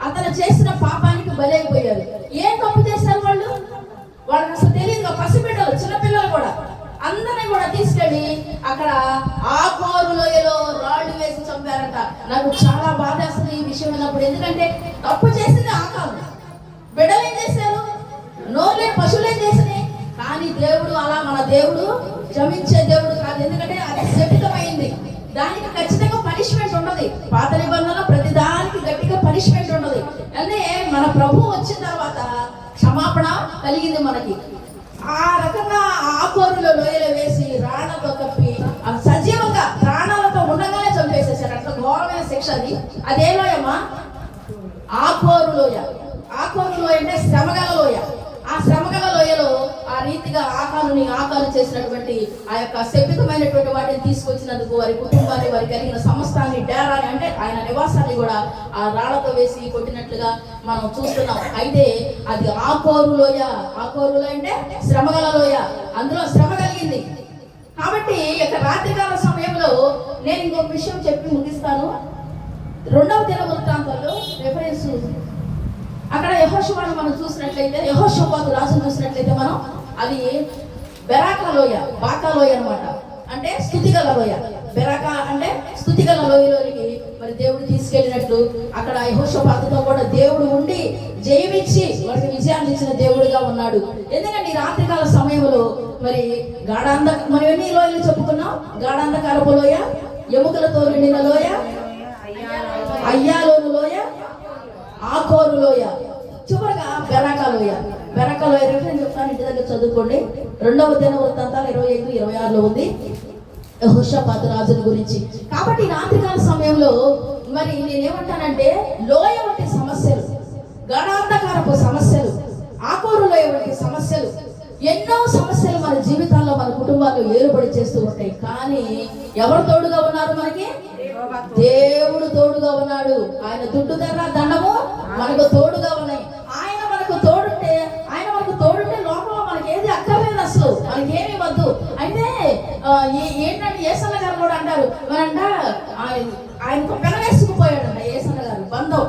అతను చేసిన పాపానికి బలైపోయారు. ఏం తప్పు చేశారు వాళ్ళు? వాళ్ళకి అసలు తెలియదు. పసిబిడ్డలు, చిన్నపిల్లలు కూడా అందరినీ కూడా తీసుకెళ్ళి అక్కడ ఆకోరు లోయలో రాళ్ళు వేసి చంపారంట. నాకు చాలా బాధేస్తుంది ఈ విషయం విన్నప్పుడు. ఎందుకంటే తప్పు చేసింది ఆకారు. బిడ్డలు ఏం చేశారు? నోరులే పశువులు ఏం చేసినాయి. కానీ దేవుడు అలా, మన దేవుడు క్షమించే దేవుడు కాదు. ఎందుకంటే అది శపితమైంది. దానికి ఖచ్చితంగా పనిష్మెంట్ ఉండదు. పాత నిబంధనలో ప్రతిదా వాళ్ళకి గట్టిగా పనిష్మెంట్ ఉండదు. అంటే మన ప్రభు వచ్చిన తర్వాత క్షమాపణ కలిగింది మనకి. ఆ రకంగా ఆకోరులో లోయలో వేసి రాళ్లతో కప్పి సజీవంగా ప్రాణాలతో ఉండగానే చంపేసేసారు. అట్లా ఘోరమైన శిక్ష అది. అదే లోయమ్మా? ఆకోరు లోయ. ఆకోరు లోయ అంటే శ్రమగల లోయ. ఆ శ్రమగల లోయలో ఆ రీతిగా ఆకారు చేసినటువంటి ఆ యొక్క శపితమైనటువంటి వాటిని తీసుకొచ్చినందుకు వారి కుటుంబాన్ని, వారి కలిగిన సమస్తాన్ని, డేరాని అంటే ఆయన నివాసాన్ని కూడా ఆ రాళ్లతో వేసి కొట్టినట్లుగా మనం చూస్తున్నాం. అయితే అది ఆకోరు లోయ. ఆకోరు లోయ అంటే శ్రమగల లోయ. అందులో శ్రమ కలిగింది. కాబట్టి ఇక రాత్రికాల సమయంలో నేను ఇంకొక విషయం చెప్పి ముగిస్తాను. 2వ దినవృత్తాంతంలో రెఫరెన్స్ అక్కడ యెహోషువను మనం చూసినట్లయితే, యెహోషాపాతు రాజును చూసినట్లయితే మనం అది బెరాకా లోయ, బాకా లోయ అనమాట. అంటే స్తుతిగల లోయ. బెరాకా అంటే స్తుతిగల లోయలోనికి మరి దేవుడు తీసుకెళ్ళినట్లు అక్కడ యెహోషాపాతుతో కూడా దేవుడు ఉండి జయమిచ్చి వారికి విజయాన్ని ఇచ్చిన దేవుడిగా ఉన్నాడు. ఎందుకంటే ఈ రాత్రికాల సమయంలో మరి మనం ఎన్ని లోయలు చెప్పుకున్నాం? గాఢాంధకారపు లోయ, ఎముకలతో నిండిన లోయ, అయ్యాలోను లోయ, ఆకోరు లోయ, చివరగా బెరాకా లోయ. బెరాకా లోయ రిఫరెన్స్ చెప్తాను, ఇంటి దగ్గర చదువుకోండి. 2వ దినవృత్తాంతాలు 25-26లో ఉంది యెహోషాపాతు రాజుల గురించి. కాబట్టి రాత్రికాల సమయంలో మరి నేనేమంటానంటే లోయ వంటి సమస్యలు, గాఢాంధకారపు సమస్యలు, ఆకోరు లోయ వంటి సమస్యలు, ఎన్నో సమస్యలు మన జీవితాల్లో, మన కుటుంబాల్లో ఏలుబడి చేస్తూ ఉంటాయి. కానీ ఎవరు తోడుగా ఉన్నారు మనకి? దేవుడు తోడుగా ఉన్నాడు. ఆయన దుడ్డు కర్ర దండము మనకు తోడుగా ఉన్నాయి. ఆయన మనకు తోడుంటే లోకంలో మనకి ఏది అక్కర్లేదు, అసలు మనకేమి వద్దు. అయితే ఏంటంటే యేసన్న గారు కూడా అంటారు, మరంట ఆయనతో పెనవేసుకుపోయాడంట యేసన్న గారు. బంధం,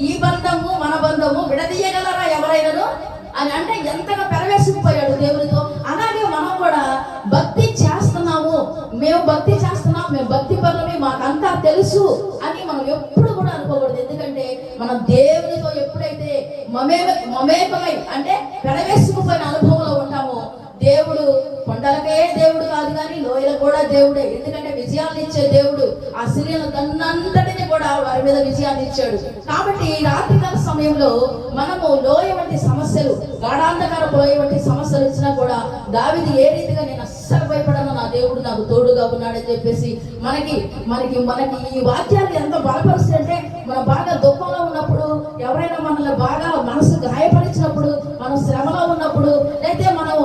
ఈ బంధము మన బంధము విడదీయగలరా ఎవరైనాను అని అంటే ఎంతగా పెనవేసుకుపోయాడు దేవునితో. అలాగే మనం కూడా భక్తి చేస్తున్నాము, మేము భక్తి చేస్తున్నాం, మేము భక్తి పనులమే, మాకంతా తెలుసు అని మనం ఎప్పుడు కూడా అనుకోకూడదు. ఎందుకంటే మనం దేవునితో ఎప్పుడైతే మమేకమై అంటే పెనవేసుకుపోయిన అనుభవంలో ఉంటామో, దేవుడు కొండలకే దేవుడు కాదు కానీ లోయలకు కూడా దేవుడే. ఎందుకంటే విజయాన్ని ఇచ్చే దేవుడు. ఆ సిరియల దన్నంతటిని కూడా వారి మీద విజయాన్ని ఇచ్చాడు. కాబట్టి రాత్రికాల సమయంలో మనము లోయ వంటి సమస్యలు, గాఢాంధకారపు లోయ వంటి సమస్యలు ఇచ్చినా కూడా దావీదు ఏ రీతిగా నేను అస్సలు భయపడను, నా దేవుడు నాకు తోడుగా ఉన్నాడని చెప్పేసి మనకి ఈ వాక్యాలు ఎంత బలపరుస్తాయంటే, మనం బాగా దుఃఖంలో ఉన్నప్పుడు, ఎవరైనా మనల్ని బాగా మనసు గాయపరిచినప్పుడు, మనం శ్రమలో ఉన్నప్పుడు, లేకపోతే మనం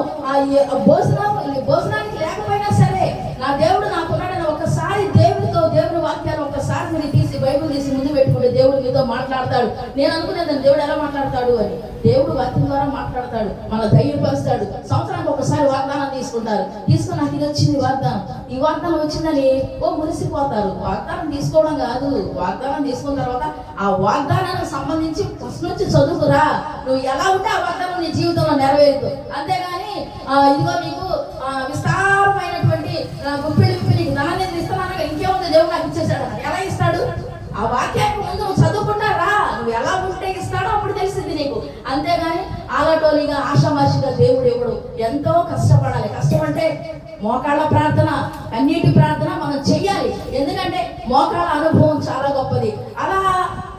భోజనానికి లేకపోయినా సరే నా దేవుడు నాకున్నాడని ఒకసారి దేవుని వాక్యాన్ని ఒకసారి మీరు తీసి బైబిల్ తీసి ముందు పెట్టుకుంటే దేవుడు మీతో మాట్లాడతాడు. నేను అనుకునేదాన్ని దేవుడు ఎలా మాట్లాడతాడు అని. దేవుడు వాక్యం ద్వారా మాట్లాడతాడు, మన ధైర్యపరుస్తాడు. సంవత్సరానికి ఒకసారి వాగ్దానం తీసుకుంటారు. తీసుకుని నాకు ఇది వచ్చింది వాగ్దానం, ఈ వాగ్దానం వచ్చిందని మురిసిపోతారు. వాగ్దానం తీసుకోవడం కాదు, వాగ్దానం తీసుకున్న తర్వాత ఆ వాగ్దానానికి సంబంధించి ఫస్ట్ నుంచి చదువుకురా. నువ్వు ఎలా ఉంటే ఆ వాగ్దానం నీ జీవితంలో నెరవేరుతూ. అంతేగాని ఇదిగో నీకు విస్తారమైనటువంటి గుప్పిడి నీకు ధనాన్ని ఇస్తున్నాను, ఇంకేముంది దేవుడు నాకు ఇచ్చేసాడు. ఎలా ఇస్తాడు? ఆ వాక్యానికి ముందు నువ్వు చదువుకుంటారా, నువ్వు ఎలా ఉంటే ఇస్తాడో అప్పుడు తెలిసింది నీకు. అంతేగాని ఆలటోలిగా ఆషామాషిగా దేవుడు ఎవడు. ఎంతో కష్టపడాలి. కష్టపడితే మోకాళ్ళ ప్రార్థన, అన్నిటి ప్రార్థన మనం చెయ్యాలి. ఎందుకంటే మోకాళ్ళ అనుభవం చాలా గొప్పది. అలా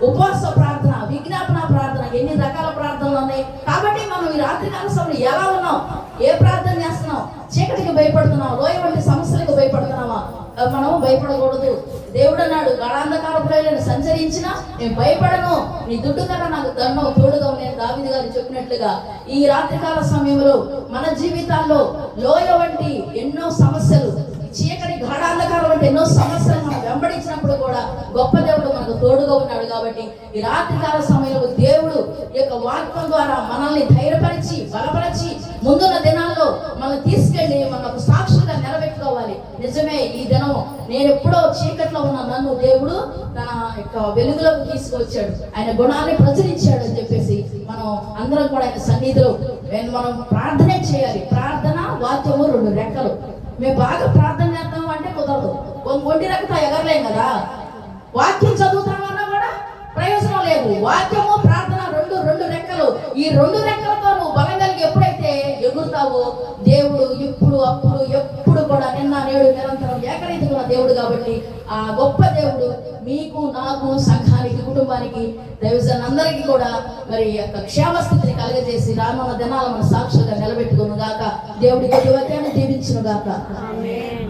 ఉపవాస ప్రార్థన, విజ్ఞాపన ప్రార్థన, ఎన్ని రకాల ప్రార్థనలు ఉన్నాయి. కాబట్టి మనం ఈ రాత్రికాల సమయంలో ఎలా ఉన్నాం, ఏ ప్రార్థన చేస్తున్నాం? చీకటికి భయపడుతున్నాం, లోయ వంటి సమస్యలకు భయపడుతున్నామా? మనం భయపడకూడదు. దేవుడు అన్నాడు, గాఢాంధకారపు లోయలను సంచరించినా నేను భయపడను, నీ దుడ్డు కన్నా నాకు దండం తోడుగా నేను దావీదు గారు చెప్పినట్లుగా ఈ రాత్రికాల సమయంలో మన జీవితాల్లో లోయ వంటి ఎన్నో సమస్యలు, చీకటి గాఢాంధకారం వంటి ఎన్నో సమస్యలు మనం వెంబడించినప్పుడు కూడా గొప్ప దేవుడు మనకు తోడుగా ఉన్నాడు. కాబట్టి ఈ రాత్రికాల సమయంలో దేవుడు ఈ యొక్క వాక్యం ద్వారా మనల్ని ధైర్యపరిచి బలపరిచి ముందున్న దినాల్లో మనం తీసుకెళ్ళి మనకు సాక్షులుగా నిలబెట్టుకోవాలి. నిజమే, ఈ దినం నేను ఎప్పుడో చీకట్లో ఉన్న నన్ను దేవుడు తన యొక్క వెలుగులోకి తీసుకొచ్చాడు, ఆయన గుణాన్ని ప్రచురించాడు అని చెప్పేసి మనం అందరం కూడా ఆయన సన్నిధిలో మనం ప్రార్థనే చేయాలి. ప్రార్థన వాక్యము 2 రెక్కలు. మేము బాగా ప్రార్థన చేద్దాం అంటే కుదరదు. ఒంటి రెక్కతో ఎగరలేం కదా. వాక్యం చదువుతామన్నా కూడా ప్రయోజనం లేదు. వాక్యము ప్రార్థన రెండు రెక్కలు. ఈ 2 రెక్కలతో నువ్వు బలం కలిగి ఎప్పుడైతే ఎగురుతావు ఉన్నావో దేవుడు ఇప్పుడు అప్పుడు ఎప్పుడు కూడా నిన్న నేడు నిరంతరం ఏకరీతిగా ఉన్న దేవుడు కాబట్టి ఆ గొప్ప దేవుడు మీకు నాకు సంఘానికి కుటుంబానికి దైవజనులందరికీ కూడా మరి యొక్క క్షేమస్థితిని కలగజేసి రానున్న దినాల మన సాక్షిగా నిలబెట్టుకును గాక. దేవుడి కొద్ది వాక్యాన్ని దీవించును గాక. ఆమేన్.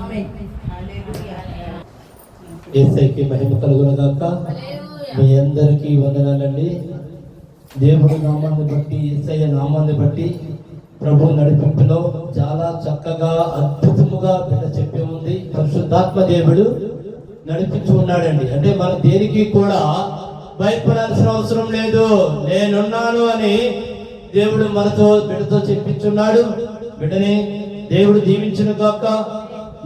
యేసయ్యకి మహిమ కలుగును గాక. మీ అందరికీ వందనాలండి. దేవుడి నామాన్ని బట్టి, యేసయ్య నామాన్ని బట్టి ప్రభు నడిపింపులో చాలా చక్కగా అద్భుతముగా బిడ్డ చెప్పి ఉంది. పరిశుద్ధాత్మ దేవుడు నడిపించి ఉన్నాడండి. అంటే మనం దేనికి కూడా భయపడాల్సిన అవసరం లేదు. నేనున్నాను అని దేవుడు మనతో బిడ్డతో చెప్పించున్నాడు. బిడ్డని దేవుడు దీవించును గాక.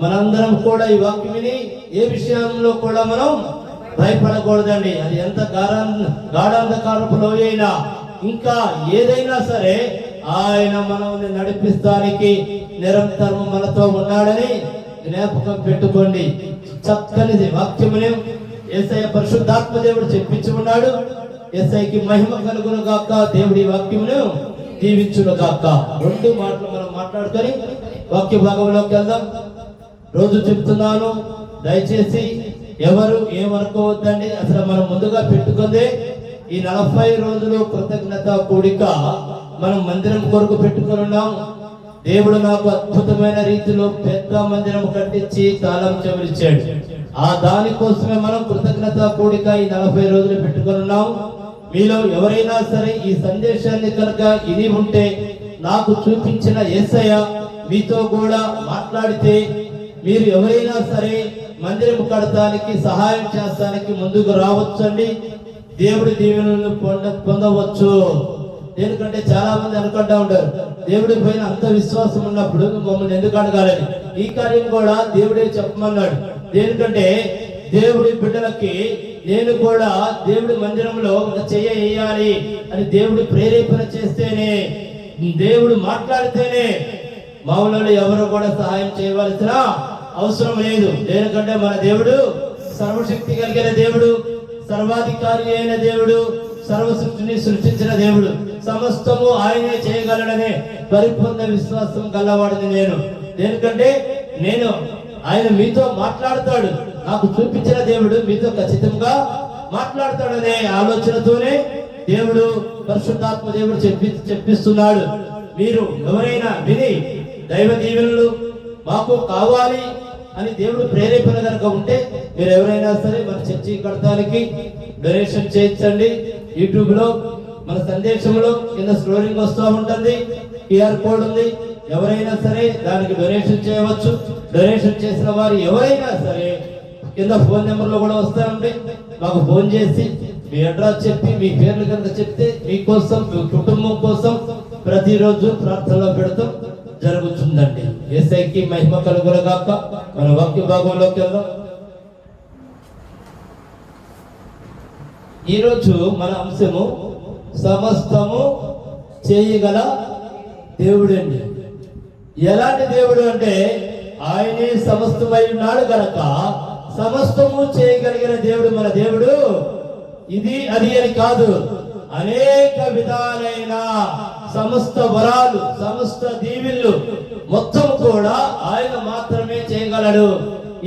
మనందరం కూడా ఈ వాక్యం విని ఏ విషయంలో కూడా మనం భయపడకూడదండి. అది ఎంత గాఢాంధకారపు లోయైనా ఇంకా ఏదైనా సరే ఆయన మనల్ని నడిపిస్తానికి నిరంతరం మనతో ఉన్నాడని జ్ఞాపకం పెట్టుకోండి. చక్కని వాక్యముని యేసయ్య పరిశుద్ధాత్మ దేవుడు చెప్పించి ఉన్నాడు. యేసయ్యకి మహిమ కలుగును గాక. దేవుడి వాక్యమును దీవించును గాక. రెండు మాటలు మనం మాట్లాడుకొని వాక్య భాగంలోకి వెళ్దాం. రోజు చెప్తున్నాను, దయచేసి ఎవరు ఏమనుకోవద్దండి. అసలు మనం ముందుగా పెట్టుకుందే ఈ 40 రోజులు కృతజ్ఞత కూడిక మనం మందిరం కొరకు పెట్టుకుని ఉన్నాం. దేవుడు నాకు అద్భుతమైన రీతిలో పెద్ద మందిరం కట్టించి తాళం చెవిరిచ్చాడు. ఆ దానికోసమే మనం కృతజ్ఞత కూడిక ఈ 40 రోజులు పెట్టుకుని ఉన్నాం. మీలో ఎవరైనా సరే ఈ సందేశాన్ని కనుక ఇది ఉంటే నాకు చూపించిన యేసయ్య మీతో కూడా మాట్లాడితే మీరు ఎవరైనా సరే మందిరం కడతానికి సహాయం చేస్తానికి ముందుకు రావచ్చండి. దేవుడి దీవెనలను పొందవచ్చు. ఎందుకంటే చాలా మంది అనుకుంటా ఉంటారు, దేవుడి పైన అంత విశ్వాసం ఉన్నప్పుడు మమ్మల్ని ఎందుకు అడగాలని. ఈ కార్యం కూడా దేవుడే చెప్పమన్నాడు. దేనికంటే దేవుడి బిడ్డలకి నేను కూడా దేవుడి మందిరంలో చెయ్యాలి అని దేవుడు ప్రేరేపణ చేస్తేనే, దేవుడు మాట్లాడితేనే మామూలు ఎవరు కూడా సహాయం చేయవలసిన అవసరం లేదు. ఎందుకంటే మన దేవుడు సర్వశక్తి కలిగిన దేవుడు, సర్వాధికారి అయిన దేవుడు, సర్వ సృష్టిని సృష్టించిన దేవుడు. సమస్తము ఆయనే చేయగలడనే పరిపూర్ణ విశ్వాసం గలవాడిని నేను. ఎందుకంటే నేను ఆయన మీతో మాట్లాడతాడు, నాకు చూపించిన దేవుడు మీతో ఖచ్చితంగా మాట్లాడతాడనే ఆలోచనతోనే దేవుడు పరిశుద్ధాత్మ దేవుడు చెప్పిస్తున్నాడు. మీరు ఎవరైనా విని దైవ దీవెనలు మాకు కావాలి అని దేవుడు ప్రేరేపణ కనుక ఉంటే మీరు ఎవరైనా సరే మన చర్చి కడతానికి డొనేషన్ చేయించండి. యూట్యూబ్ లో మన సందేశంలో కింద స్క్రోలింగ్ వస్తూ ఉంటుంది, QR కోడ్ ఉంది. ఎవరైనా సరే దానికి డొనేషన్ చేయవచ్చు. డొనేషన్ చేసిన వారు ఎవరైనా సరే కింద ఫోన్ నెంబర్లో కూడా వస్తూ ఉంటాయి. మాకు ఫోన్ చేసి మీ అడ్రస్ చెప్పి మీ పేర్లు కనుక చెప్తే మీకోసం మీ కుటుంబం కోసం ప్రతిరోజు ప్రార్థనలో పెడతాం జరుగుతుందండి. యేసయ్యకి మహిమ కలుగును గాక. మన వాక్య భాగంలోకి వెళ్దాం. ఈరోజు మన అంశము సమస్తము చేయగల దేవుడండి. ఎలాంటి దేవుడు అంటే ఆయనే సమస్తమై ఉన్నాడు గనక సమస్తము చేయగలిగిన దేవుడు మన దేవుడు. ఇది అది అని కాదు, అనేక విధాలైన సమస్త వరాలు, సమస్త దీవెనలు మొత్తం కూడా ఆయన మాత్రమే చేయగలడు.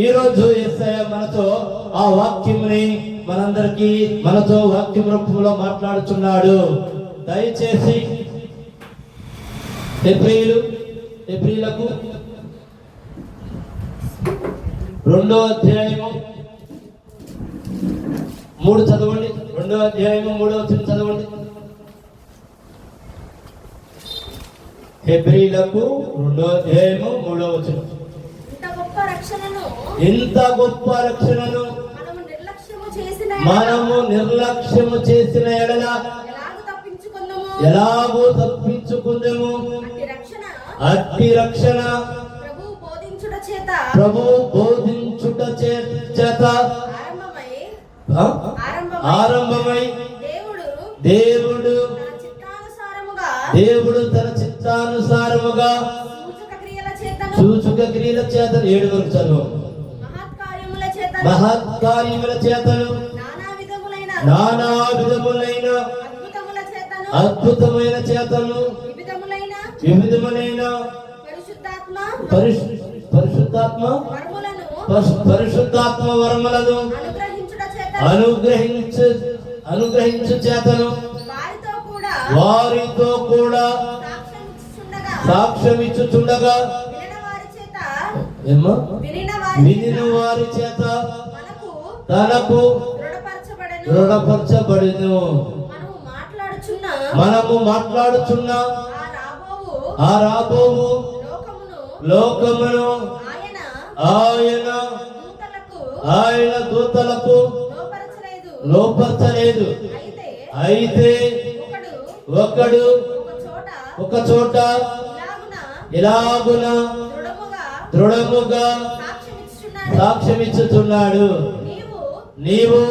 ఈ రోజు యేసయ్య మనతో ఆ వాక్యముని మనందరికీ మనతో వాక్యం రూపంలో మాట్లాడుతున్నాడు. దయచేసి హెబ్రీలకు 2వ అధ్యాయము 3 చదవండి. 2వ అధ్యాయము 3వ వచనం చదవండి. హెబ్రీలకు 2వ అధ్యాయము 3వ వచనం. ఇంత గొప్ప రక్షణను మనము నిర్లక్ష్యము చేసిన ఎడల ఎలాగో తప్పించుకుందాము. అట్టి రక్షణ ప్రభు బోధించుట చేత ఆరంభమై దేవుడు తన చిత్తానుసారముగా సూచక క్రియల చేత 7 వరకు చదువు. మహత్కార్యముల చేతను నానా విధములైన అద్భుతమైన చేతను ఈ విధములైన పరిశుద్ధాత్మ పరిశుద్ధాత్మ వరములను పరిశుద్ధాత్మ వరములను అనుగ్రహించు చేతను వారితో కూడా సాక్ష్యం ఇచ్చుచుండగా వినిన వారి చేత తనకు దృఢపరచబడిను. మనము మాట్లాడుచున్న ఆ రాబోవు లోకమును ఆయన దూతలకు లోపరచలేదు. అయితే ఒకడు ఒక చోట ఇలాగున దృఢముగా సాక్ష్యమిచ్చుచున్నాడు. నీవు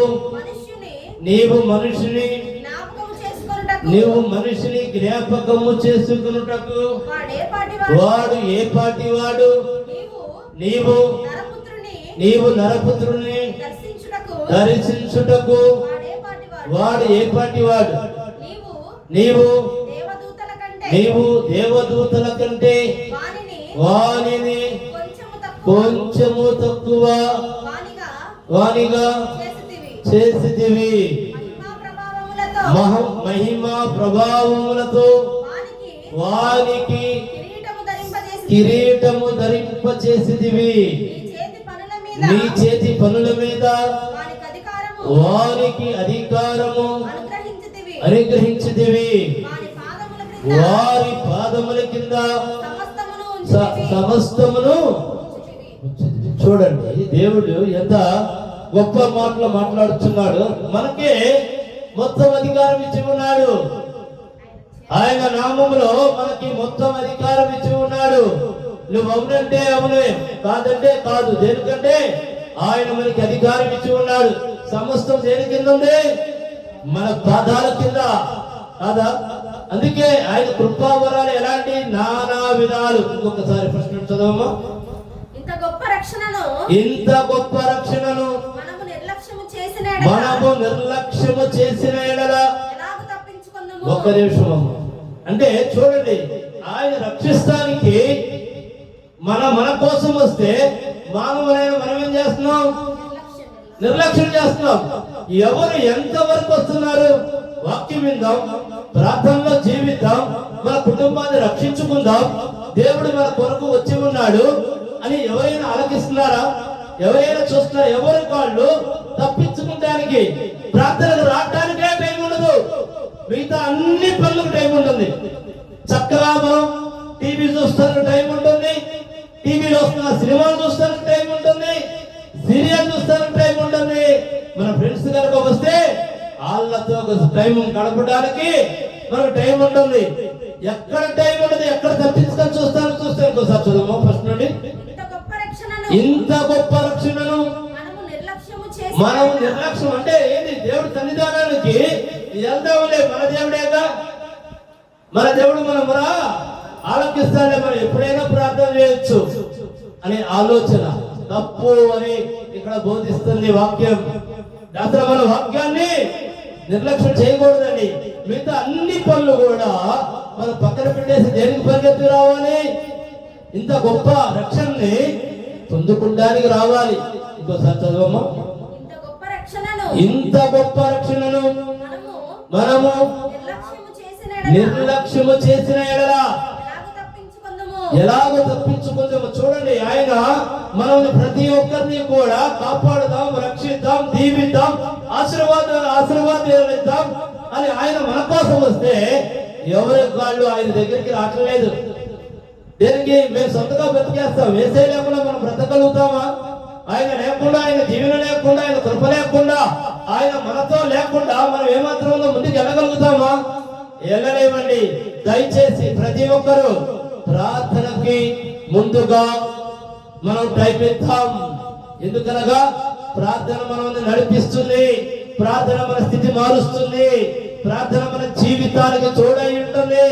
మనిషిని జ్ఞాపకము చేసుకున్నటకు వాడు ఏ పాటి వాడు? నీవు నరపుత్రుని దర్శించుటకు వాడు ఏ పాటి వాడు? నీవు దేవదూతల కంటే వానిని కొంచెము తక్కువ వానిగా చేసితివి. మహిమా ప్రభావములతో వానికి కిరీటము ధరింపచేసితివి. నీ చేతి పనుల మీద వారికి అధికారము అనుగ్రహించితివి. వారి పాదముల కింద సమస్తమును. చూడండి, దేవుడు ఎంత గొప్ప మాటలు మాట్లాడుతున్నాడు. మనకే మొత్తం అధికారం ఇచ్చి ఉన్నాడు. ఆయన నామములో మనకి మొత్తం అధికారం ఇచ్చి ఉన్నాడు. నువ్వు అవునంటే అవునే, కాదంటే కాదు. దేనికంటే ఆయన మనకి అధికారం ఇచ్చి ఉన్నాడు. సమస్తం దేని కింద ఉంది? మన పాదాల కింద కాదా? అందుకే ఆయన కృపావరాలు ఎలాంటి నానా విధాలు. ఇంకొకసారి ప్రశ్న చదవమ్మా. ఇంత గొప్ప రక్షణను మనము నిర్లక్ష్యము చేసిన ఎడల ఒక్క నిమిషం. అంటే చూడండి, ఆయన రక్షిస్తానికి మన కోసం వస్తే మానవులైన మనం ఏం చేస్తున్నాం? నిర్లక్ష్యం చేస్తున్నాం. ఎవరు ఎంతవరకు వస్తున్నారు? వాక్యం విందాం, ప్రార్థనలో జీవిద్దాం, మన కుటుంబాన్ని రక్షించుకుందాం, దేవుడు మన కొరకు వచ్చి ఉన్నాడు అని ఎవరైనా ఆలకిస్తున్నారా? ఎవరైనా చూస్తున్నారా? ఎవరి వాళ్ళు తప్పించుకుంటానికి, ప్రార్థనకు రావడానికే టైం ఉండదు. మిగతా అన్ని పనులకు టైం ఉంటుంది. చక్కగా మనం టీవీ చూస్తానికి టైం ఉంటుంది, టీవీలో వస్తున్న సినిమాలు చూస్తానికి టైం ఉంటుంది, సీరియల్ చూస్తానికి టైం ఉంటుంది. మన ఫ్రెండ్స్ కనుక వస్తే వాళ్ళతో టైం గడపడానికి మనకు టైం ఉంటుంది. ఎక్కడ టైం ఉండదు, ఎక్కడ తప్పించుకొని చూస్తే ఇంకోసారి చదువు ఫస్ట్ నుండి. ఇంత గొప్ప రక్షణను మనం నిర్లక్ష్యం అంటే ఏంటి? దేవుడి సన్నిధానానికి వెళ్దాంలే, మన దేవుడేగా, మన దేవుడు మనం ఆలోకిస్తాడే, మనం ఎప్పుడైనా ప్రార్థన చేయొచ్చు అనే ఆలోచన తప్పు అని ఇక్కడ బోధిస్తుంది వాక్యం. అసలు మన వాక్యాన్ని నిర్లక్ష్యం చేయకూడదండి. మిగతా అన్ని పనులు కూడా మనం పక్కన పెట్టేసి దేనికి పరిగెత్తి రావాలి? ఇంత గొప్ప రక్షణని పొందుకోవడానికి రావాలి. ఇంకోసారి చదవమ్మా. ఇంత గొప్ప రక్షణను మనము నిర్లక్ష్యము చేసిన ఎడల ఎలాగో తప్పించుకుందాము. చూడండి, ఆయన మనల్ని ప్రతి ఒక్కరిని కూడా కాపాడుదాం, రక్షిద్దాం, దీవిద్దాం, ఆశీర్వాదాలు అని ఆయన మన కోసం వస్తే ఎవరి వాళ్ళు ఆయన దగ్గరికి రావట్లేదు. దేనికి? మేము సొంతగా బ్రతికేస్తాం. వేసే లేకుండా మనం బ్రతకగలుగుతామా? ఆయన లేకుండా, ఆయన దీవెన లేకుండా, ఆయన కృప లేకుండా, ఆయన మనతో లేకుండా మనం ఏమాత్రం ముందుకు వెళ్ళగలుగుతామా? వెళ్ళలేమండి. దయచేసి ప్రతి ఒక్కరూ ప్రార్థనకి ముందుగా మనం టైం ఇద్దాం. ఎందుకనగా ప్రార్థన మనల్ని నడిపిస్తుంది, ప్రార్థన మన స్థితి మారుస్తుంది, ప్రార్థన మన జీవితానికి తోడై ఉంటుంది.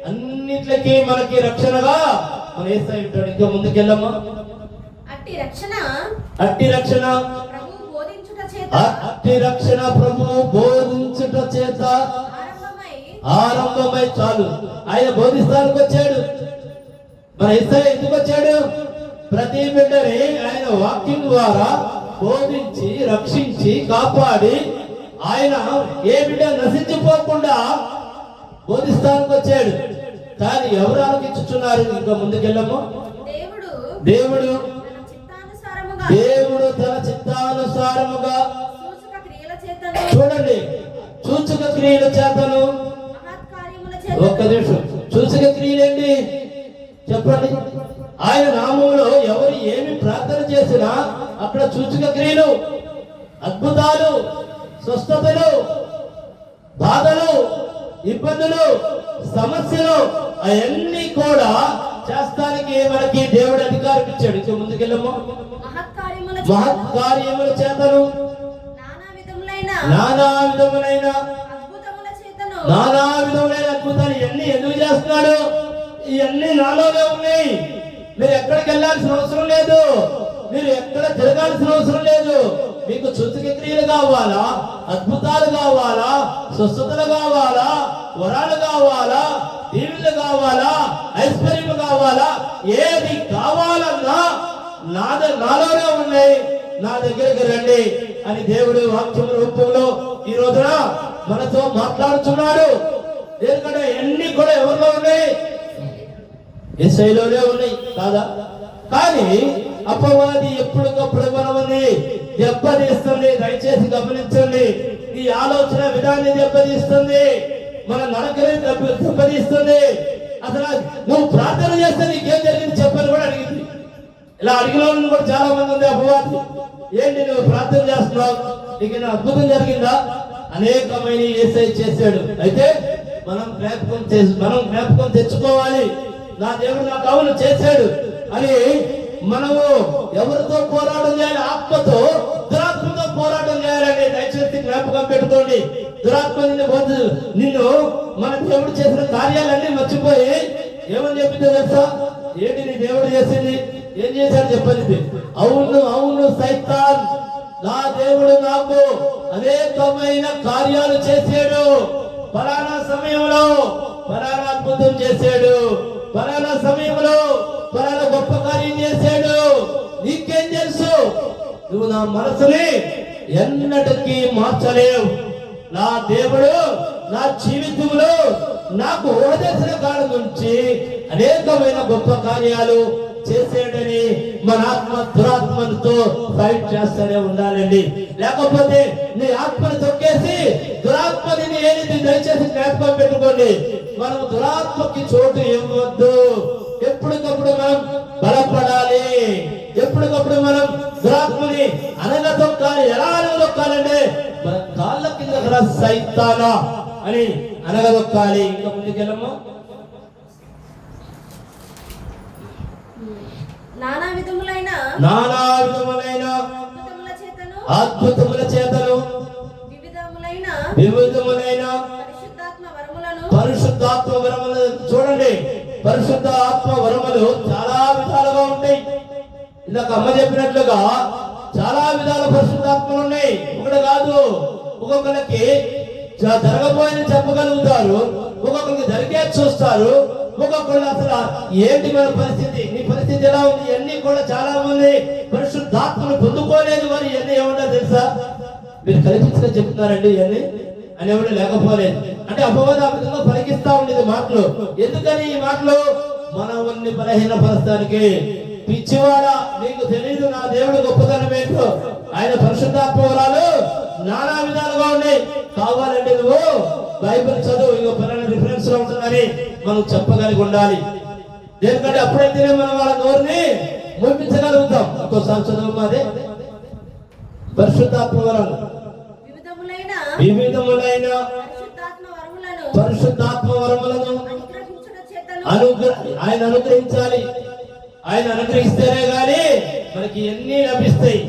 అన్నిట్లకి మనకి రక్షణగా మన యేసయ్య ఉంటాడు. ఇంకా ముందుకెళ్ళమ్మా. అట్టి రక్షణ ప్రభువు బోధించుట చేత ఆరంభమై చాలు. ఆయన బోధిస్తానికి వచ్చాడు. మన యేసయ్య ఎందుకు వచ్చాడు? ప్రతి బిడ్డని ఆయన వాక్యం ద్వారా బోధించి రక్షించి కాపాడి ఆయన ఏ బిడ్డ నశించిపోకుండా బోధిస్తానికి వచ్చాడు. కానీ ఎవరు ఆలోచించుతున్నారు? ఇంకా ముందుకెళ్ళము. దేవుడు తన చిత్తానుసారముగా చూడండి, సూచక క్రియల చేతను. ఒక్క నిమిషం, సూచక క్రియలేండి చెప్పండి. ఆయన నామములో ఎవరు ఏమి ప్రార్థన చేసినా అక్కడ సూచక క్రియలు, అద్భుతాలు, స్వస్థతలు, బాధలు, ఇబ్బందులు, సమస్యలు అవన్నీ కూడా చేస్తానికి మనకి దేవుడు అధికారం ఇచ్చాడు. ఇక ముందుకెళ్ళము. మహత్కార్యముల చేతను నానా విధములైన అద్భుతాలు ఇవన్నీ ఎందుకు చేస్తున్నాడు? ఇవన్నీ నాలోనే ఉన్నాయి. మీరు ఎక్కడికి వెళ్ళాల్సిన అవసరం లేదు, మీరు ఎక్కడ తిరగాల్సిన అవసరం లేదు. మీకు సూచక క్రియలు కావాలా, అద్భుతాలు కావాలా, స్వస్థతలు కావాలా, వరాలు కావాలా, దీవులు కావాలా, ఐశ్వర్యం కావాలా, ఏది కావాలన్నా నాలోనే ఉన్నాయి, నా దగ్గరికి రండి అని దేవుడు వాక్యం రూపంలో ఈ రోజున మనతో మాట్లాడుతున్నాడు. ఎందుకంటే అన్ని కూడా ఎవరిలో ఉన్నాయి? యేసయ్యలోనే ఉన్నాయి కాదా? కానీ అపవాది ఎప్పటికప్పుడు మనల్ని దెబ్బతీస్తుంది. దయచేసి గమనించండి. ఈ ఆలోచన విధాన్ని దెబ్బతీస్తుంది, మన నడకని దెబ్బతీస్తుంది. అసలు నువ్వు ప్రార్థన చేస్తే నీకేం జరిగింది చెప్పని కూడా అడిగింది. ఇలా అడిగిన వాళ్ళని కూడా చాలా మంది ఉంది. అపవాది, ఏంటి నువ్వు ప్రార్థన చేస్తున్నావు, నీకు అద్భుతం జరిగిందా? అనేకమైన యేసయ్య చేశాడు. అయితే మనం జ్ఞాపకం తెచ్చుకోవాలి. నా దేవుడు నాకు అవును చేశాడు అని మనము ఎవరితో పోరాటం చేయాలి? ఆత్మతో, దురాత్మతో పోరాటం చేయాలండి. దయచేసి జ్ఞాపకం పెట్టుకోండి. దురాత్మ నిన్ను మన దేవుడు చేసిన కార్యాలన్నీ మర్చిపోయి ఏమని చెప్పిందో తెలుసా? ఏంటి నీ దేవుడు చేసింది, ఏం చేశాడు చెప్పండి. అవును సైతాన్, నా దేవుడు నాకు అనేకమైన కార్యాలు చేశాడు, ఫలానా సమయంలో ఫలానా అద్భుతం చేశాడు, ఫలానా సమయంలో ఫలానా గొప్ప కార్యం చేశాడు. నీకేం తెలుసు? నువ్వు నా మనసుని ఎన్నటికీ మార్చలేవు. నా దేవుడు నా జీవితంలో నాకు ఊహదర్శన కాలం నుంచి అనేకమైన గొప్ప కార్యాలు చేసేడని మన ఆత్మ దురాత్మతో ఫైట్ చేస్తూనే ఉండాలండి. లేకపోతే నీ ఆత్మను తొక్కేసి దురాత్మని ఏది దయచేసి జ్ఞాపకం పెట్టుకోండి. మనం దురాత్మకి చోటు ఇవ్వద్దు. ఎప్పటికప్పుడు మనం బలపడాలి. ఎప్పటికప్పుడు మనం దురాత్మని అనగదొక్కాలి. ఎలా అనగదొక్కాలంటే మన కాళ్ళ కింద సైతానా అని అనగదొక్కాలి. ఇంకా ముందుకెళ్ళమ్మా. నానా విధములైన అద్భుతముల చేతను వివిధములైన పరిశుద్ధాత్మ వరములను చూడండి. పరిశుద్ధ ఆత్మ వరములు చాలా విధాలుగా ఉంటాయి. ఇందాక అమ్మ చెప్పినట్లుగా చాలా విధాల పరిశుద్ధాత్మలు ఉన్నాయి. ఒకటి కాదు. ఒక్కొక్కరికి జరగబోయని చెప్పగలుగుతారు, ఒక్కొక్కరికి జరిగేది చూస్తారు, ఒక్కొక్కళ్ళు అసలు ఏంటి మన పరిస్థితి, నీ పరిస్థితి ఎలా ఉంది, ఇవన్నీ కూడా చాలా మంది పరిశుద్ధాత్మను పొందుకోలేదు. మరి ఇవన్నీ ఏమన్నా తెలుసా? మీరు కల్పించిన చెప్తున్నారండి ఇవన్నీ అని ఎవరు లేకపోలేదు. అంటే అపవాద ఆ విధంగా పలికిస్తా ఉండేది మాటలు. ఎందుకని ఈ మాటలు? మనల్ని బలహీనపరచడానికి. పిచ్చివాడా, నీకు తెలియదు నా దేవుడు గొప్పతనం ఏంటో. ఆయన పరిశుద్ధాత్మ వరాలు నానా విధాలుగా ఉన్నాయి. కావాలంటే నువ్వు బైబిల్ చదువు, ఇంకో పలానా రిఫరెన్స్ లో ఉంటుందని మనం చెప్పగలిగి ఉండాలి. ఎందుకంటే అప్పుడైతేనే మనం వాళ్ళ నోరుని ముగించగలుగుతాం. ఇంకోసారి చదువు. మాదే పరిశుద్ధాత్మ వరాలు వివిధములైన పరిశుద్ధాత్మ వరములను ఆయన అనుగ్రహించాలి. ఆయన అనుగ్రహిస్తేనే గాని మనకి ఎన్ని లభిస్తాయి.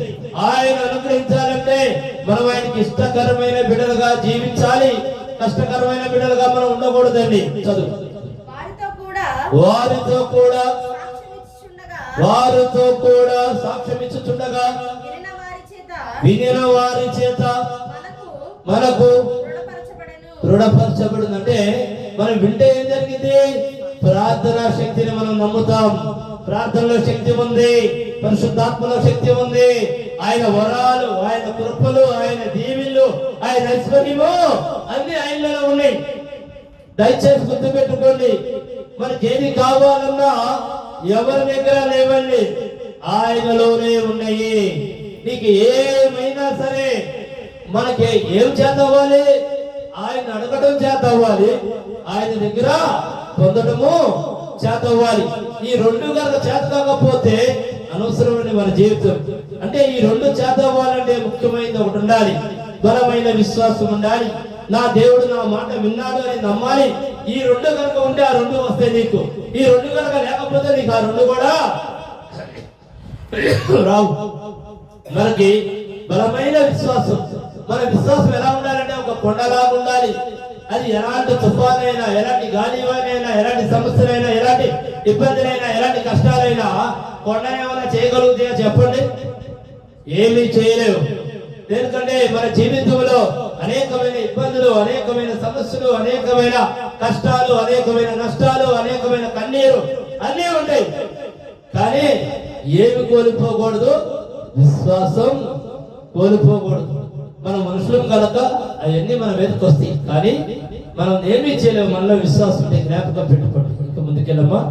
ఆయన అనుగ్రహించాలంటే మనం ఆయనకి ఇష్టకరమైన బిడ్డలుగా జీవించాలి. కష్టకరమైన బిడ్డలుగా మనం ఉండకూడదండి. చదువు. వారితో కూడా సాక్ష్యం ఇచ్చుచుండగా వినిన వారి చేత మనకు దృఢపరచబడింది. అంటే మనం వింటే ఏం జరిగింది? ప్రార్థనా శక్తిని మనం నమ్ముతాం. ప్రార్థనలో శక్తి ఉంది, పరిశుద్ధాత్మలో శక్తి ఉంది. ఆయన వరాలు, ఆయన కృపలు, ఆయన దీవెనలు, ఆయన ఐశ్వర్యము అన్ని ఆయనలో ఉన్నాయి. దయచేసి గుర్తుపెట్టుకోండి, మనకి ఏది కావాలన్నా ఎవరి దగ్గర లేవండి, ఆయనలోనే ఉన్నాయి. నీకు ఏమైనా సరే మనకి ఏం చేత అవ్వాలి? ఆయన అడగడం చేత అవ్వాలి, ఆయన దగ్గర పొందడము చేత అవ్వాలి. ఈ రెండు కనుక చేత కాకపోతే అనవసరమైన మన జీవితం. అంటే ఈ రెండు చేత అవ్వాలంటే ముఖ్యమైనది ఒకటి ఉండాలి, బలమైన విశ్వాసం ఉండాలి. నా దేవుడు నా మాట విన్నాడు అని నమ్మాలి. ఈ రెండు కనుక ఉంటే ఆ రెండు వస్తాయి నీకు. ఈ రెండు కనుక లేకపోతే నీకు ఆ రెండు కూడా రావు. మనకి బలమైన విశ్వాసం. మన విశ్వాసం ఎలా ఉండాలంటే ఒక కొండలాగా ఉండాలి. అది ఎలాంటి తుఫానైనా, ఎలాంటి గాలివానైనా, ఎలాంటి సమస్యలైనా, ఎలాంటి ఇబ్బందులైనా, ఎలాంటి కష్టాలైనా కొండనేమైనా చేయగలుగుతాయో చెప్పండి? ఏమీ చేయలేవు. ఎందుకంటే మన జీవితంలో అనేకమైన ఇబ్బందులు, అనేకమైన సమస్యలు, అనేకమైన కష్టాలు, అనేకమైన నష్టాలు, అనేకమైన కన్నీరు అన్నీ ఉంటాయి. కానీ ఏమి కోల్పోకూడదు? విశ్వాసం కోల్పోకూడదు. మన మనుషులం కనుక అవన్నీ మన మీదకి వస్తాయి, కానీ మనం ఏమీ చేయలేము. మనలో విశ్వాసం ఉంటే జ్ఞాపకం పెట్టుకోండి. ఇంకా ముందుకెళ్ళమ్మా.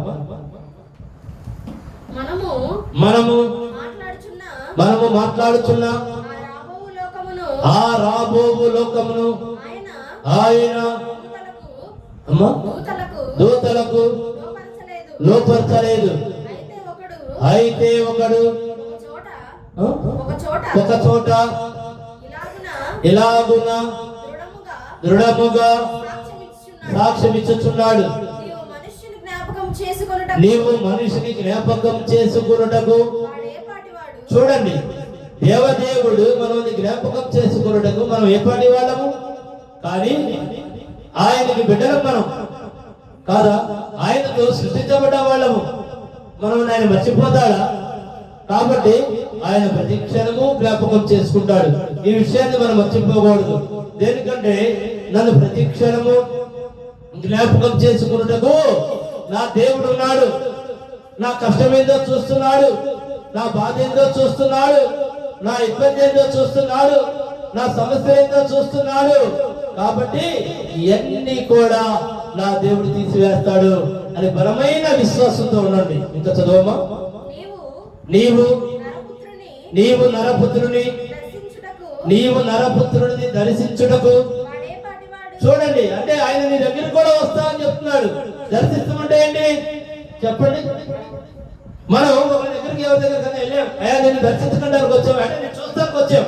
మనము మాట్లాడుచున్న ఆ రాబోవు లోకమును ఆయన దూతలకు లోపరచలేదు. అయితే ఒకడు ఒక చోట ఇలాగున దృఢముగా సాక్ష్యమిచ్చుచున్నాడు. నీవు మనిషిని జ్ఞాపకం చేసుకున్నటకు. చూడండి, దేవదేవుడు మనల్ని జ్ఞాపకం చేసుకున్నటకు మనం ఏపాటి వాళ్ళము? కానీ ఆయనకి బిడ్డలం మనం కాదా? ఆయనతో సృష్టించబడ్డ వాళ్ళము. మనం ఆయన మర్చిపోతాడా? కాబట్టి ఆయన ప్రతి క్షణము జ్ఞాపకం చేసుకుంటాడు. ఈ విషయాన్ని మనం మర్చిపోకూడదు. దేనికంటే నన్ను ప్రతి క్షణము జ్ఞాపకం చేసుకున్నటకు నా దేవుడు ఉన్నాడు. నా కష్టం ఏందో చూస్తున్నాడు, నా బాధ ఏందో చూస్తున్నాడు, నా ఇబ్బంది ఏందో చూస్తున్నాడు, నా సమస్య ఏందో చూస్తున్నాడు. కాబట్టి ఇవన్నీ కూడా నా దేవుడు తీసివేస్తాడు అని బలమైన విశ్వాసంతో ఉండండి. ఇంకా చదవమా. నీవు నరపుత్రుని దర్శించుటకు. చూడండి, అంటే ఆయన నీ దగ్గర కూడా వస్తా అని చెప్తున్నాడు. దర్శిస్తామంటే ఏంటి చెప్పండి? మనం ఒక దగ్గరికి ఎవరి దగ్గర వెళ్ళాం, అయ్యా నిన్ను దర్శించడానికి వచ్చాం అంటే నేను చూస్తానికి వచ్చాం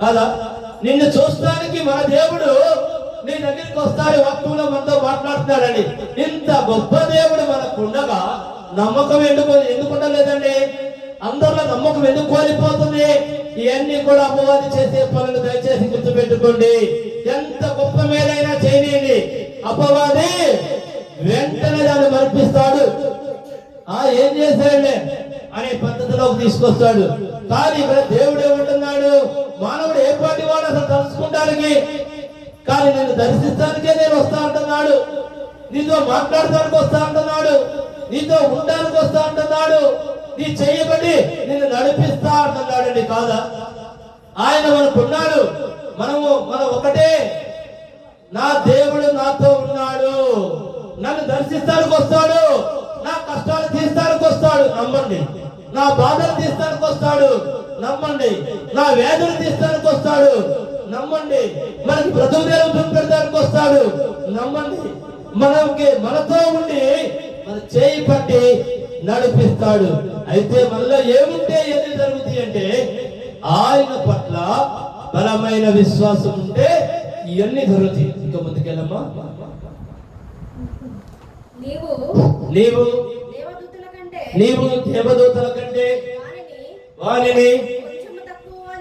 కదా. నిన్ను చూస్తానికి మన దేవుడు నీ దగ్గరికి వస్తాడు, వాక్యంలో మనతో మాట్లాడుతున్నాడండి. ఇంత గొప్ప దేవుడు మనకు ఉండగా నమ్మకం ఎందుకుండలేదండి? అందరిలో నమ్మకం ఎందుకు కోల్పోతుంది? ఇవన్నీ కూడా అపవాది చేసే పనులు దయచేసి గుర్తుపెట్టుకోండి. ఎంత గొప్ప మేలైనా చేయనియండి, అపవాది వెంటనే దాన్ని మర్పిస్తాడు. ఏం చేశాడులే అనే పద్ధతిలోకి తీసుకొస్తాడు. కానీ ఇక్కడ దేవుడు ఏమంటున్నాడు? మానవుడు ఏ పాటి వాడు అసలు తలుచుకుంటానికి, కానీ నిన్ను దర్శిస్తానికే నేను వస్తా అంటున్నాడు. నీతో మాట్లాడటానికి వస్తా అంటున్నాడు, నీతో ఉండడానికి వస్తా అంటున్నాడు, నీ చేయబడి నిన్ను నడిపిస్తా అంటున్నాడండి. కాదా? ఆయన మనకున్నాడు. మనం ఒకటే, నా దేవుడు నాతో ఉన్నాడు, నన్ను దర్శిస్తానికి వస్తాడు, నా కష్టాలు తీస్తానికి వస్తాడు, నమ్మండి. నా బాధలు తీస్తానికి వస్తాడు, నమ్మండి. నా వేదన తీస్తానికి వస్తాడు, నమ్మండి. మనకి బ్రతుకుదేవు పెడతానికి వస్తాడు, నమ్మండి. మనతో ఉండి మన చేయి పట్టి నడిపిస్తాడు. అయితే మనలో ఏముంటే ఏది జరుగుతాయి అంటే ఆయన పట్ల బలమైన విశ్వాసం ఉంటే ఇవన్నీ జరుగుతాయి. ఇంకా ముందుకెళ్ళమ్మా. నీవు దేవదూతల కంటే వానిని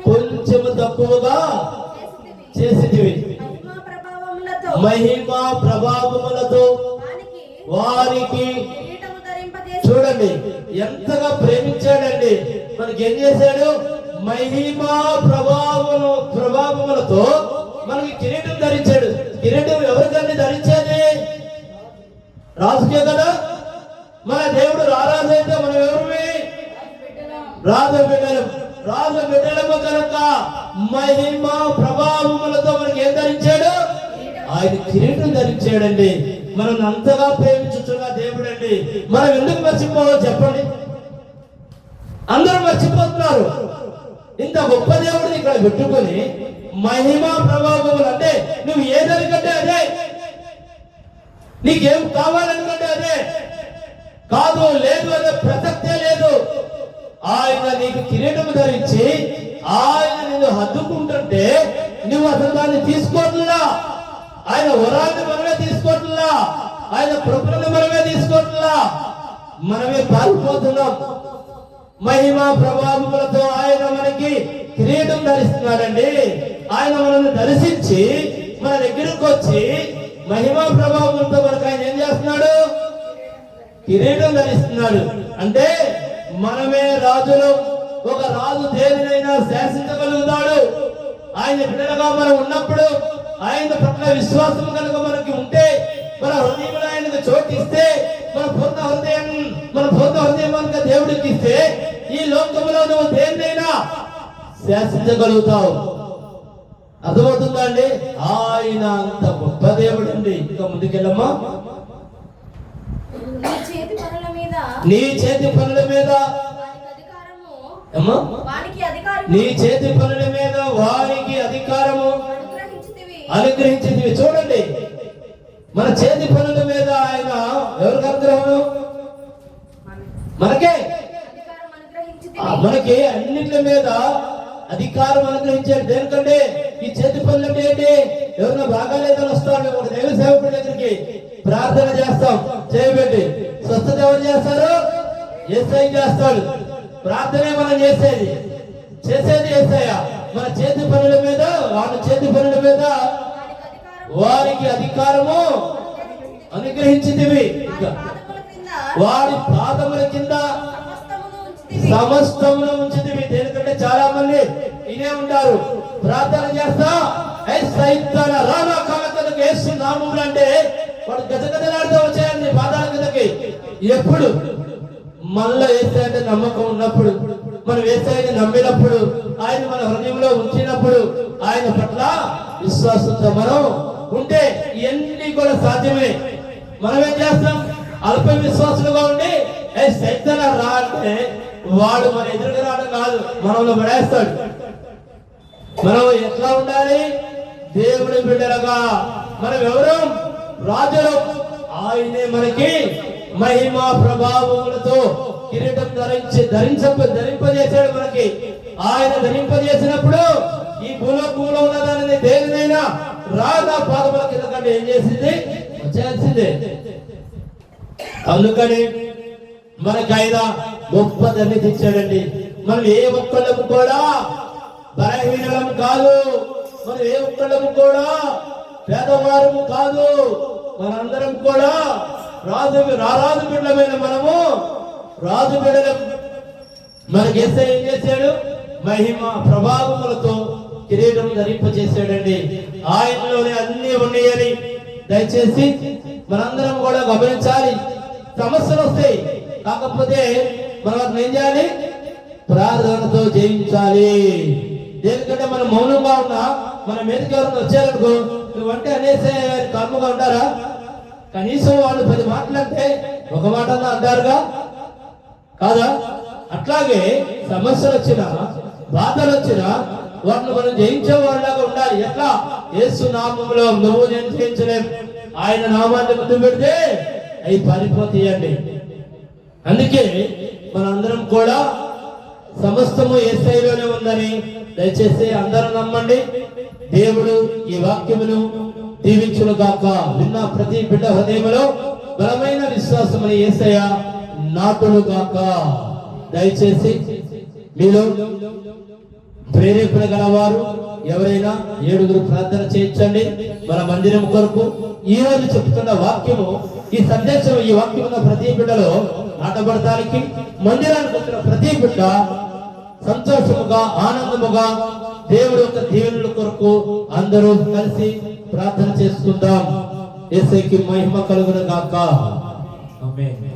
కొంచెము తక్కువగా చేసితివి. మహిమా ప్రభావములతో వారికి. చూడండి ఎంతగా ప్రేమించాడండి. మనకి ఏం చేశాడు? మహిమా ప్రభావములతో మనకి కిరీటం ధరించాడు. కిరీటం ఎవరికన్నా ధరించేది? రాజుకే కదా. మన దేవుడు రారాజు అయితే మనం ఎవరివి? రాజు బిడ్డలు. రాజు బిడ్డలము కనుక మహిమ ప్రభావములతో మనకి ఏం ధరించాడు? ఆయన కిరీటం ధరించాడండి. మనం అంతగా ప్రేమించుతున్న దేవుడు అండి. మనం ఎందుకు మర్చిపోవాలి చెప్పండి? అందరూ మర్చిపోతున్నారు. ఇంత గొప్ప దేవుడిని ఇక్కడ పెట్టుకొని మహిమ ప్రభావములు అంటే నువ్వు ఏదనుకంటే అదే, నీకేం కావాలనుకుంటే అదే, కాదు లేదు అనే ప్రసక్తే లేదు. ఆయన నీకు కిరీటం ధరించి ఆయన నిన్ను హద్దుకుంటుంటే నువ్వు అసలు దాన్ని తీసుకోవట్లా. ఆయన వరాన్ని మనమే తీసుకోవట్లా, ఆయన కృపను మనమే తీసుకోవట్లా, మనమే పారిపోతున్నాం. మహిమ ప్రభావములతో ఆయన మనకి కిరీటం ధరిస్తున్నాడండి. ఆయన మనల్ని దర్శించి మన దగ్గరకు వచ్చి మహిమ ప్రభావములతో మనకు ఆయన ఏం చేస్తున్నాడు? కిరీటం ధరిస్తున్నాడు. అంటే మనమే రాజులు. ఒక రాజు దేనినైనా శాసించగలుగుతాడు. ఆయన బిడ్డలుగా మనం ఉన్నప్పుడు, ఆయన పట్ల విశ్వాసం కనుక మనకి ఉంటే, మన హృదయంలో ఆయనకు చోటిస్తే, మన పూర్ణ హృదయం కనుక దేవుడికి ఇస్తే, ఈ లోకంలో నువ్వు దేన్నైనా శాసించగలుగుతావు. అర్థమవుతుందా అండి? ఆయన అంత గొప్ప దేవుడు అండి. ఇంకా ముందుకెళ్ళమ్మా. నీ చేతి పనుల మీద నీ చేతి పనుల మీద అమ్మా, నీ చేతి పనుల మీద వారికి అధికారము అనుగ్రహించింది. చూడండి, మన చేతి పనుల మీద ఆయన ఎవరికి అనుగ్రహము? మనకే. మనకి అన్నిటి మీద అధికారం అనుగ్రహించాడు. దేనికంటే ఈ చేతి పనులు అంటే ఏంటి? ఎవరైనా బాగాలేదని వస్తాడు ఒక దైవ సేవకుడి దగ్గరికి, ప్రార్థన చేస్తాం, చేయబెట్టి స్వస్థత ఎవరు చేస్తారు? యేసయ్య చేస్తాడు. ప్రార్థనే మనం చేసేది యేసయ్య. మన చేతి పనుల మీద, వాళ్ళ చేతి పనుల మీద వారికి అధికారము అనుగ్రహించింది. వారి పాదముల కింద సమస్తమును ఉంచింది. దేనికంటే చాలా మంది ఇదే ఉంటారు, ప్రార్థన చేస్తా రానా కాలకలకు యేసు నామములు అంటే వాడు గజగజలాడుతూ వచ్చాయండి పాదాల కిందకి. ఎప్పుడు మనలో యేసయ్య అంటే నమ్మకం ఉన్నప్పుడు, మనం యేసయ్యని నమ్మినప్పుడు, ఆయన మన హృదయంలో ఉంచినప్పుడు, ఆయన పట్ల విశ్వాసంతో మనం ఉంటే ఇవన్నీ కూడా సాధ్యమే. మనం ఏం చేస్తాం? అల్ప విశ్వాసులుగా ఉండి సైతం రా అంటే వాడు మన ఎదురుగా రావడం కాదు, మనల్ని పడేస్తాడు. మనం ఎట్లా ఉండాలి? దేవుడి బిడ్డలుగా. మనం ఎవరు? రాజులు. ఆయనే మనకి మహిమ ప్రభావములతో కిరీటం ధరింపజేశాడు మనకి. ఆయన ధరింపజేసినప్పుడు ఈ భూలోకంలో ఉన్న దానిని దేనినైనా రాగా పాదముల కింద కంటే ఏం చేసింది? వచ్చేసింది. అందుకని మనకి ఆయన గొప్ప ధన్యత తెచ్చాడండి. మనం ఏ ఒక్కళ్ళము కూడా బలహీనము కాదు, మనం ఏ ఒక్కళ్ళము కూడా పేదవారము కాదు. మనందరం కూడా రారాజు బిడ్డలమైన మనము రాజు బిడ్డలం. మనకి యేసయ్య ఏం చేశాడు? మహిమ ప్రభావములతో కిరీటం ధరింపజేశాడండి. ఆయనలోనే అన్ని ఉన్నాయని దయచేసి మనందరం కూడా గమనించాలి. సమస్యలు వస్తాయి, కాకపోతే మనం ఏం చేయాలి? ప్రార్థనతో జయించాలి. దేనికంటే మనం మౌనంగా ఉన్నా మన మీదకి ఎవరైనా వచ్చారనుకో, నువ్వంటే అనేసే కర్మగా ఉంటారా? కనీసం వాళ్ళు 10 మాటలంటే ఒక మాట అంటారుగా, కాదా? అట్లాగే సమస్యలు వచ్చినా, బాధలు వచ్చినా వాటిని మనం జయించే వాళ్ళగా ఉండాలి. ఎట్లా? యేసు నామములో నువ్వు నేను జయించలేం. ఆయన నామాన్ని ముందు పెడితే అవి పారిపోతాయండి. అందుకే మనందరం కూడా సమస్తము యేసయ్యలోనే ఉందని దయచేసి అందరూ నమ్మండి. దేవుడు ఈ వాక్యమును దీవించును గాక. విన్న ప్రతి బిడ్డ హృదయంలో బలమైన విశ్వాసమని యేసయ్య నాటును గాక. దయచేసి మీలో ప్రేరేపణ గలవారు ఎవరైనా 7 ప్రార్థన చేయించండి మన మందిరం కొరకు. ఈ రోజు చెప్తున్న వాక్యము, ఈ సందేశం, ఈ వాక్యం ఉన్న ప్రతి బిడ్డలో నాటబడటానికి, మందిరానికి వచ్చిన ప్రతి బిడ్డ సంతోషముగా, ఆనందముగా దేవుడు యొక్క దీవెనల కొరకు అందరూ అందరూ కలిసి ప్రార్థన చేసుకుందాం. యేసుకి మహిమ కలుగును గాక. ఆమేన్.